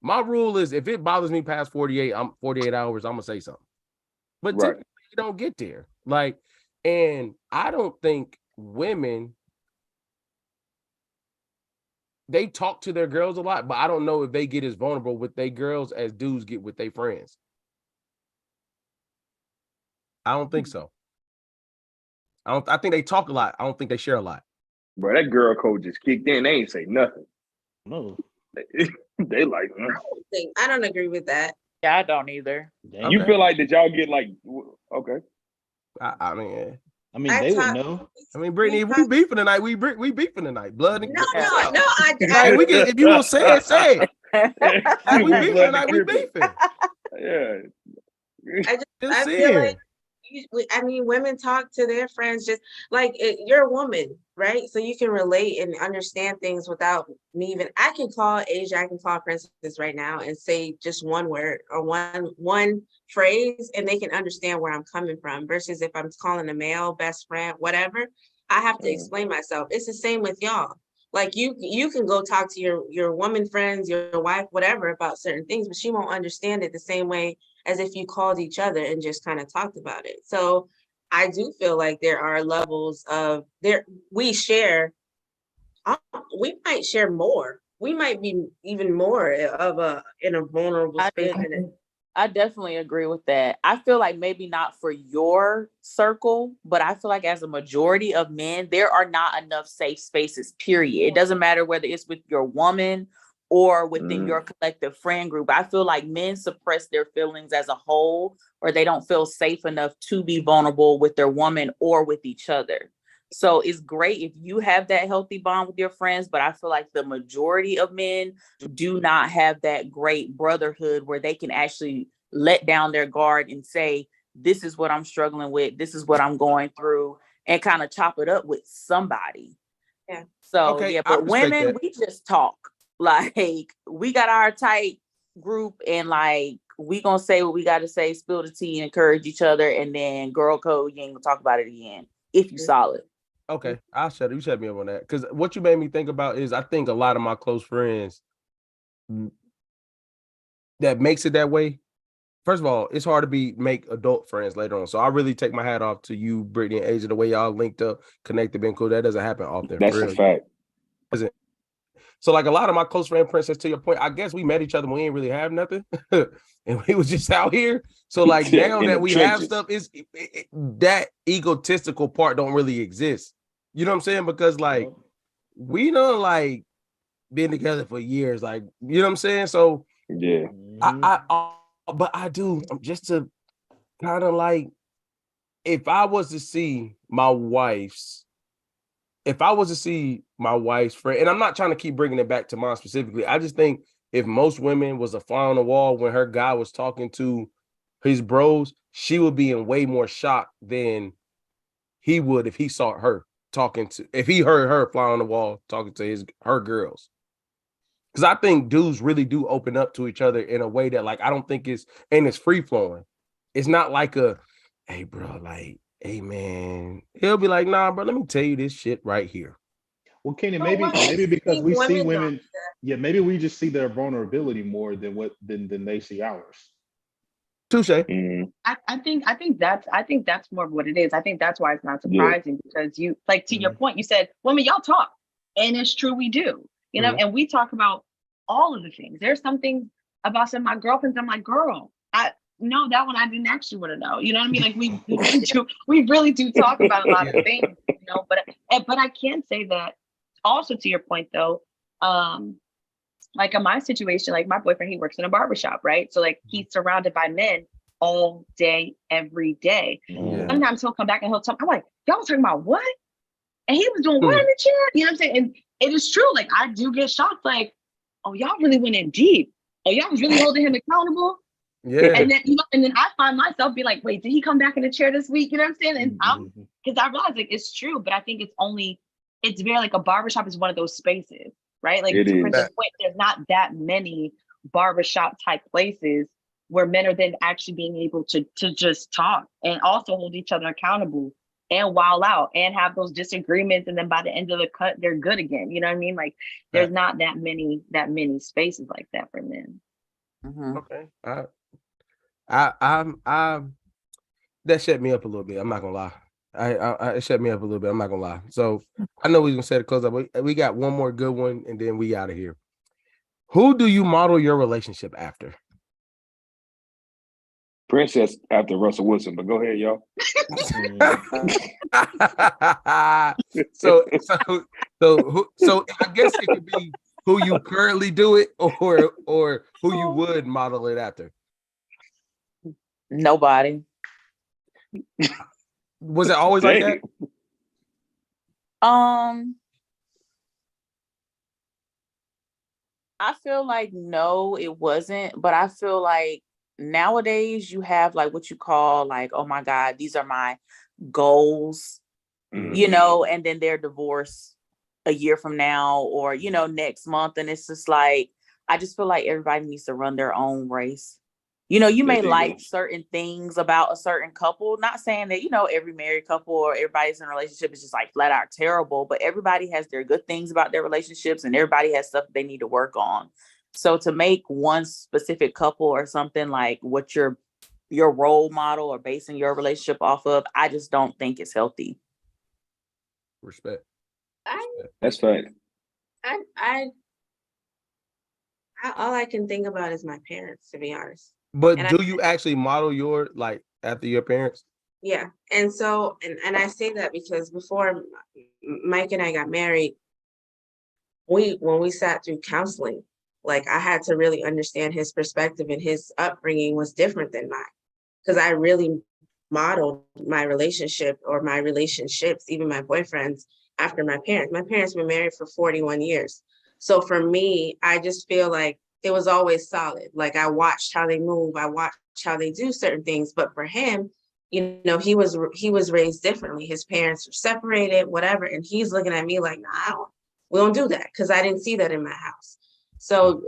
My rule is if it bothers me past 48 hours, I'm gonna say something. But typically you don't get there. Like, and I don't think women, they talk to their girls a lot, but I don't know if they get as vulnerable with their girls as dudes get with their friends. I don't think so. I think they talk a lot. I don't think they share a lot.
Bro, that girl code just kicked in. They ain't say nothing.
No.
They like,
I don't agree with that.
Yeah, I don't either.
You feel like that y'all get like, okay.
I mean,
they would know.
I mean, Brittany, if we beefing tonight, we beefing tonight. Blood and
no.
We can, if you want to say it, say it. Like, we beefing tonight, we beefing.
Yeah.
I feel like, I mean, women talk to their friends just like you're a woman, right? So you can relate and understand things without me even. I can call Asia, I can call Princess right now and say just one word or one phrase, and they can understand where I'm coming from. Versus if I'm calling a male best friend, whatever, I have to explain myself. It's the same with y'all. Like you can go talk to your woman friends, your wife, whatever, about certain things, but she won't understand it the same way as if you called each other and just kind of talked about it. So I do feel like there are levels of we might share more. We might be even more of in a vulnerable space.
I definitely agree with that. I feel like maybe not for your circle, but I feel like as a majority of men, there are not enough safe spaces, period. It doesn't matter whether it's with your woman or within your collective friend group. I feel like men suppress their feelings as a whole, or they don't feel safe enough to be vulnerable with their woman or with each other. So it's great if you have that healthy bond with your friends, but I feel like the majority of men do not have that great brotherhood where they can actually let down their guard and say, this is what I'm struggling with, this is what I'm going through, and kind of chop it up with somebody.
Yeah.
So but women, we just talk. Like, we got our tight group, and like we gonna say what we got to say, spill the tea, encourage each other, and then girl code, you ain't gonna talk about it again if you solid.
Okay, you shut me up on that, because what you made me think about is I think a lot of my close friends that makes it that way. First of all, it's hard to make adult friends later on. So I really take my hat off to you, Brittany and Asia, the way y'all linked up, connected, been cool. That doesn't happen often.
That's a fact.
So like a lot of my close friend Princess, to your point, I guess we met each other when we ain't really have nothing. And we was just out here. So like now that we have stuff, that egotistical part don't really exist. You know what I'm saying? Because like we done like been together for years. Like, you know what I'm saying? So
yeah.
But I do, just to kind of like, if I was to see my wife's friend, and I'm not trying to keep bringing it back to mine specifically. I just think if most women was a fly on the wall when her guy was talking to his bros, she would be in way more shock than he would if he saw her if he heard her fly on the wall talking to her girls. Because I think dudes really do open up to each other in a way that, like, I don't think it's free flowing. It's not like hey, bro, like, hey, man. He'll be like, nah, bro, let me tell you this shit right here.
Well, Kenny, maybe because we see women, maybe we just see their vulnerability more than they see ours.
Touche.
Mm-hmm.
I think that's more of what it is. I think that's why it's not surprising because you, like, to your point, you said, women, y'all talk, and it's true, we do. You know, and we talk about all of the things. There's some things about some of my girlfriends. I'm like, girl, I know that one I didn't actually want to know. You know what I mean? Like we really do talk about a lot of things, you know, but I can say that also, to your point though, like in my situation, like my boyfriend, he works in a barbershop, right? So like he's surrounded by men all day, every day.
Yeah.
Sometimes he'll come back and he'll talk. I'm like, y'all was talking about what? And he was doing what in the chair? You know what I'm saying? And it is true. Like I do get shocked. Like, oh, y'all really went in deep. Oh, y'all was really holding him accountable.
Yeah.
And then and then I find myself be like, wait, did he come back in the chair this week? You know what I'm saying? And because I realize like it's true, but I think it's very like a barbershop is one of those spaces, right? Like to Prince's point, there's not that many barbershop type places where men are then actually being able to just talk and also hold each other accountable and wild out and have those disagreements, and then by the end of the cut, they're good again. You know what I mean? Like there's not that many spaces like that for men.
Mm-hmm.
Okay. I that shut me up a little bit. I'm not gonna lie. It shut me up a little bit. I'm not gonna lie. So I know we're gonna say to close up. We got one more good one, and then we out of here. Who do you model your relationship after?
Princess after Russell Wilson, but go ahead, y'all.
So I guess it could be who you currently do it, or who you would model it after.
Nobody.
Was it always like that?
I feel like no, it wasn't, but I feel like nowadays you have like what you call like, oh my God, these are my goals, you know, and then they're divorced a year from now or, you know, next month. And it's just like, I just feel like everybody needs to run their own race. You know, you may like certain things about a certain couple, not saying that, you know, every married couple or everybody's in a relationship is just like flat out terrible, but everybody has their good things about their relationships and everybody has stuff they need to work on. So to make one specific couple or something like what your role model or basing your relationship off of, I just don't think it's healthy.
Respect.
That's fact.
All I can think about is my parents, to be honest.
But do you actually model your like after your parents?
Yeah. And so, and I say that because before Mike and I got married, when we sat through counseling, like I had to really understand his perspective, and his upbringing was different than mine. Because I really modeled my relationship or my relationships, even my boyfriends, after my parents. My parents were married for 41 years. So for me, I just feel like it was always solid. Like I watched how they move, I watched how they do certain things. But for him, you know, he was raised differently. His parents were separated, whatever. And he's looking at me like, nah, we don't do that, because I didn't see that in my house. So,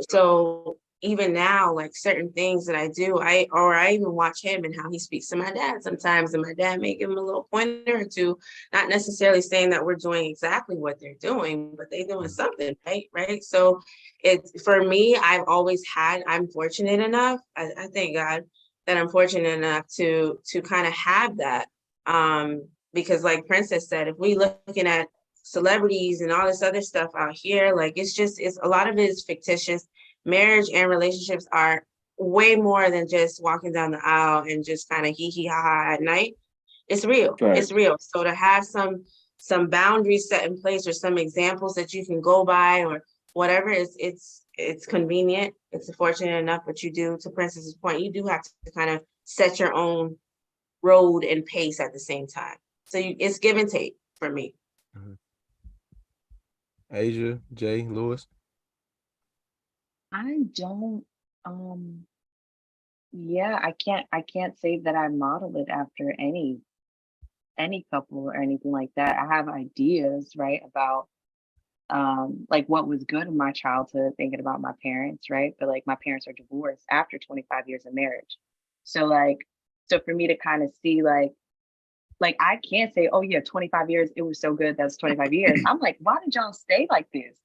even now, like certain things that I do, I even watch him and how he speaks to my dad sometimes, and my dad may give him a little pointer or two, not necessarily saying that we're doing exactly what they're doing, but they're doing something, right? So it's, for me, I'm fortunate enough, I thank God that I'm fortunate enough to kind of have that. Because like Princess said, if we looking at celebrities and all this other stuff out here, like it's a lot of it is fictitious. Marriage and relationships are way more than just walking down the aisle and just kind of hee hee ha ha at night. It's real.
Right.
It's real. So to have some boundaries set in place, or some examples that you can go by, or whatever, it's convenient. It's fortunate enough, but you do, to Princess's point, you do have to kind of set your own road and pace at the same time. So it's give and take for me.
Asia, Jay, Lewis.
I don't, yeah, I can't say that I modeled it after any couple or anything like that. I have ideas, right, about like what was good in my childhood, thinking about my parents, right? But like my parents are divorced after 25 years of marriage. So for me to kind of see like I can't say, oh yeah, 25 years, it was so good, that's 25 years. I'm like, why did y'all stay like this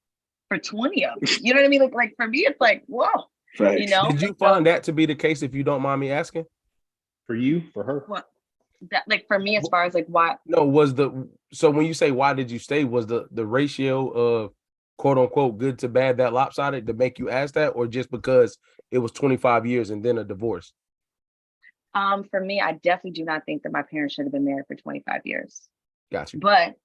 for 20 of them? You know what I mean? Like for me, it's like, whoa.
Facts.
You know?
Did you find that to be the case, if you don't mind me asking?
For you, for her?
What that, like for me, as far as like why?
No, so when you say why did you stay, was the ratio of quote unquote good to bad that lopsided to make you ask that, or just because it was 25 years and then a divorce?
For me, I definitely do not think that my parents should have been married for 25 years.
Got you.
But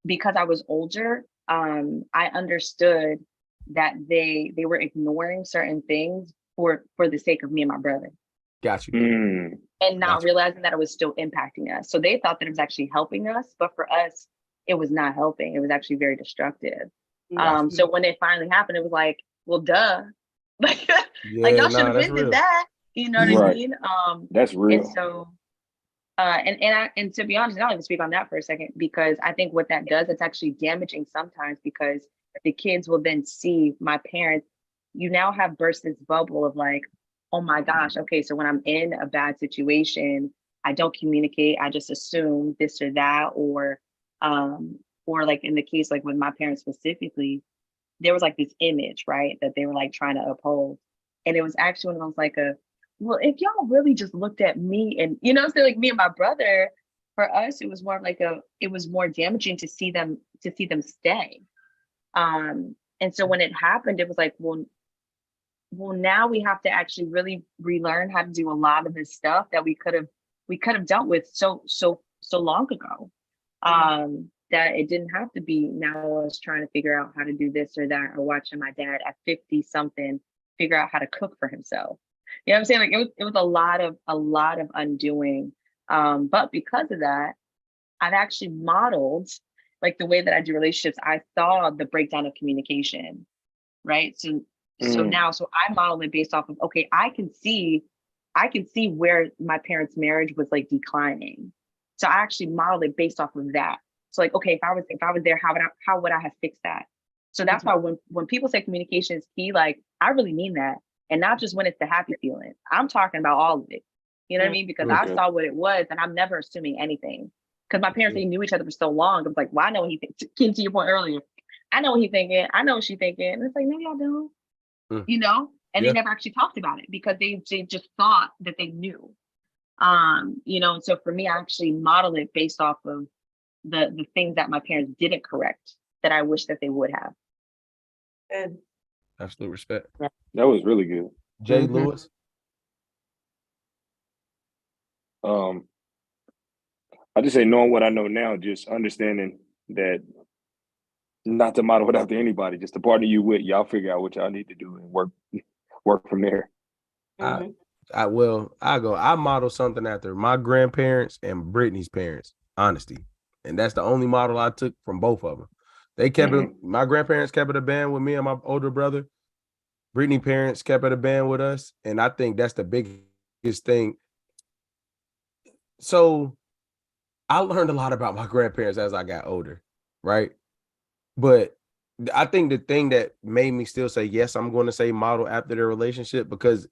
because I was older, I understood that they were ignoring certain things for the sake of me and my brother.
Got you.
And not realizing that it was still impacting us. So they thought that it was actually helping us, but for us, it was not helping. It was actually very destructive. So when it finally happened, it was like, well, duh. Like, like y'all should have been did that. You know what I mean?
That's real.
And so and to be honest, I'll even speak on that for a second, because I think what that does, it's actually damaging sometimes, because the kids will then see my parents. You now have burst this bubble of like, oh my gosh, okay, so when I'm in a bad situation, I don't communicate, I just assume this or that, or like in the case, like with my parents specifically, there was like this image, right, that they were like trying to uphold. And it was actually when I was like well, if y'all really just looked at me and, you know what I'm saying, like me and my brother, for us, it was more like it was more damaging to see them stay. And so when it happened, it was like, well, now we have to actually really relearn how to do a lot of this stuff that we could have dealt with so long ago. That it didn't have to be now I was trying to figure out how to do this or that, or watching my dad at 50 something figure out how to cook for himself. You know what I'm saying? Like it was a lot of undoing. But because of that, I've actually modeled like the way that I do relationships. I saw the breakdown of communication, right? So I model it based off of, okay, I can see where my parents' marriage was like declining. So I actually modeled it based off of that. So like, okay, if I was there, how would I have fixed that? So that's why when people say communication is key, like I really mean that. And not just when it's the happy feeling. I'm talking about all of it. You know what I mean? Because I saw what it was, and I'm never assuming anything. Because my parents, they knew each other for so long. I was like, well, I know what he thinks. Kim, to your point earlier, I know what he's thinking. I know what she's thinking. And it's like, no, y'all don't. You know? And they never actually talked about it because they just thought that they knew. You know, and so for me, I actually model it based off of the things that my parents didn't correct that I wish that they would have.
Good.
Absolute respect.
That was really good.
Jay Lewis.
I just say, knowing what I know now, just understanding that not to model it after anybody, just to partner you with, y'all figure out what y'all need to do and work from there.
I model something after my grandparents and Brittany's parents, honesty. And that's the only model I took from both of them. They kept it, my grandparents kept it a band with me and my older brother. Brittany's parents kept it a band with us. And I think that's the biggest thing. So I learned a lot about my grandparents as I got older, right? But I think the thing that made me still say yes, I'm going to say model after their relationship, because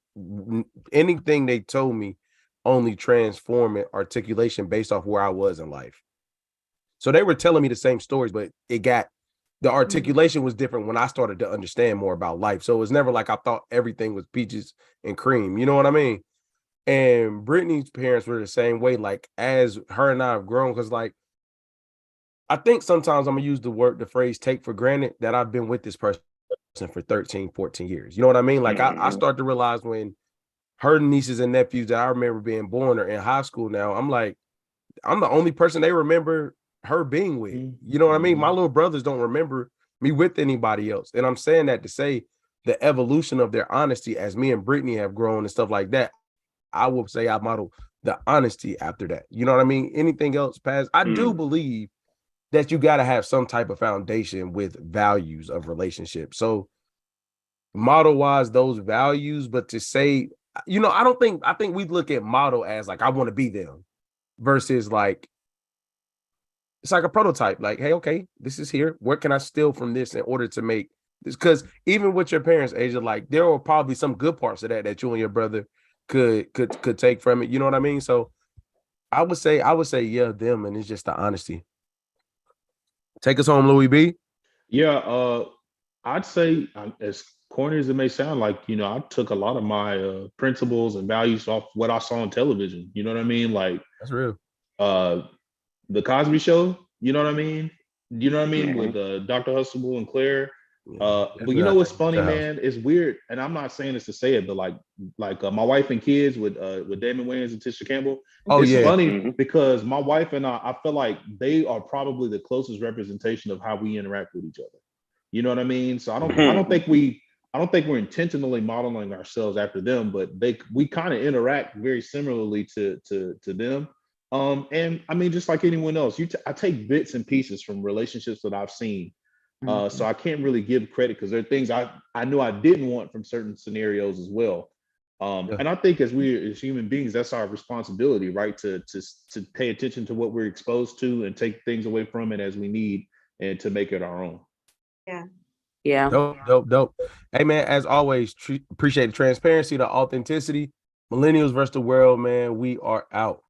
anything they told me only transformed articulation based off where I was in life. So they were telling me the same stories, but the articulation was different when I started to understand more about life. So it was never like I thought everything was peaches and cream. You know what I mean? And Brittany's parents were the same way. Like, as her and I have grown, because like, I think sometimes I'm gonna use the phrase take for granted that I've been with this person for 13, 14 years. You know what I mean? Like, I start to realize when her nieces and nephews that I remember being born are in high school now, I'm like, I'm the only person they remember her being with. You know what I mean? My little brothers don't remember me with anybody else. And I'm saying that to say the evolution of their honesty as me and Brittany have grown and stuff like that, I would say I model the honesty after that. You know what I mean? Anything else past, I do believe that you got to have some type of foundation with values of relationship. So model wise, those values, but to say, I think we look at model as like, I want to be them versus like, it's like a prototype. Like, hey, okay, this is here. What can I steal from this in order to make this? Because even with your parents' age, like, there were probably some good parts of that you and your brother could take from it. You know what I mean? So I would say, yeah, them, and it's just the honesty. Take us home, Louis B.
Yeah, I'd say, as corny as it may sound, like, I took a lot of my principles and values off what I saw on television. You know what I mean? Like,
That's real.
The Cosby Show. You know what I mean? You know what I mean, with Dr. Huxtable and Claire. But you know what's funny, man? It's weird, and I'm not saying this to say it, but like My Wife and Kids with Damon Wayans and Tisha Campbell.
Oh,
it's
yeah.
funny because my wife and I feel like they are probably the closest representation of how we interact with each other. You know what I mean? So I don't think we're intentionally modeling ourselves after them, but we kind of interact very similarly to them. And I mean, just like anyone else, I take bits and pieces from relationships that I've seen. So I can't really give credit because there are things I knew I didn't want from certain scenarios as well. And I think as human beings, that's our responsibility, right? To pay attention to what we're exposed to and take things away from it as we need, and to make it our own.
Yeah.
Dope. Hey, man, as always, appreciate the transparency, the authenticity. Millennials versus the world, man. We are out.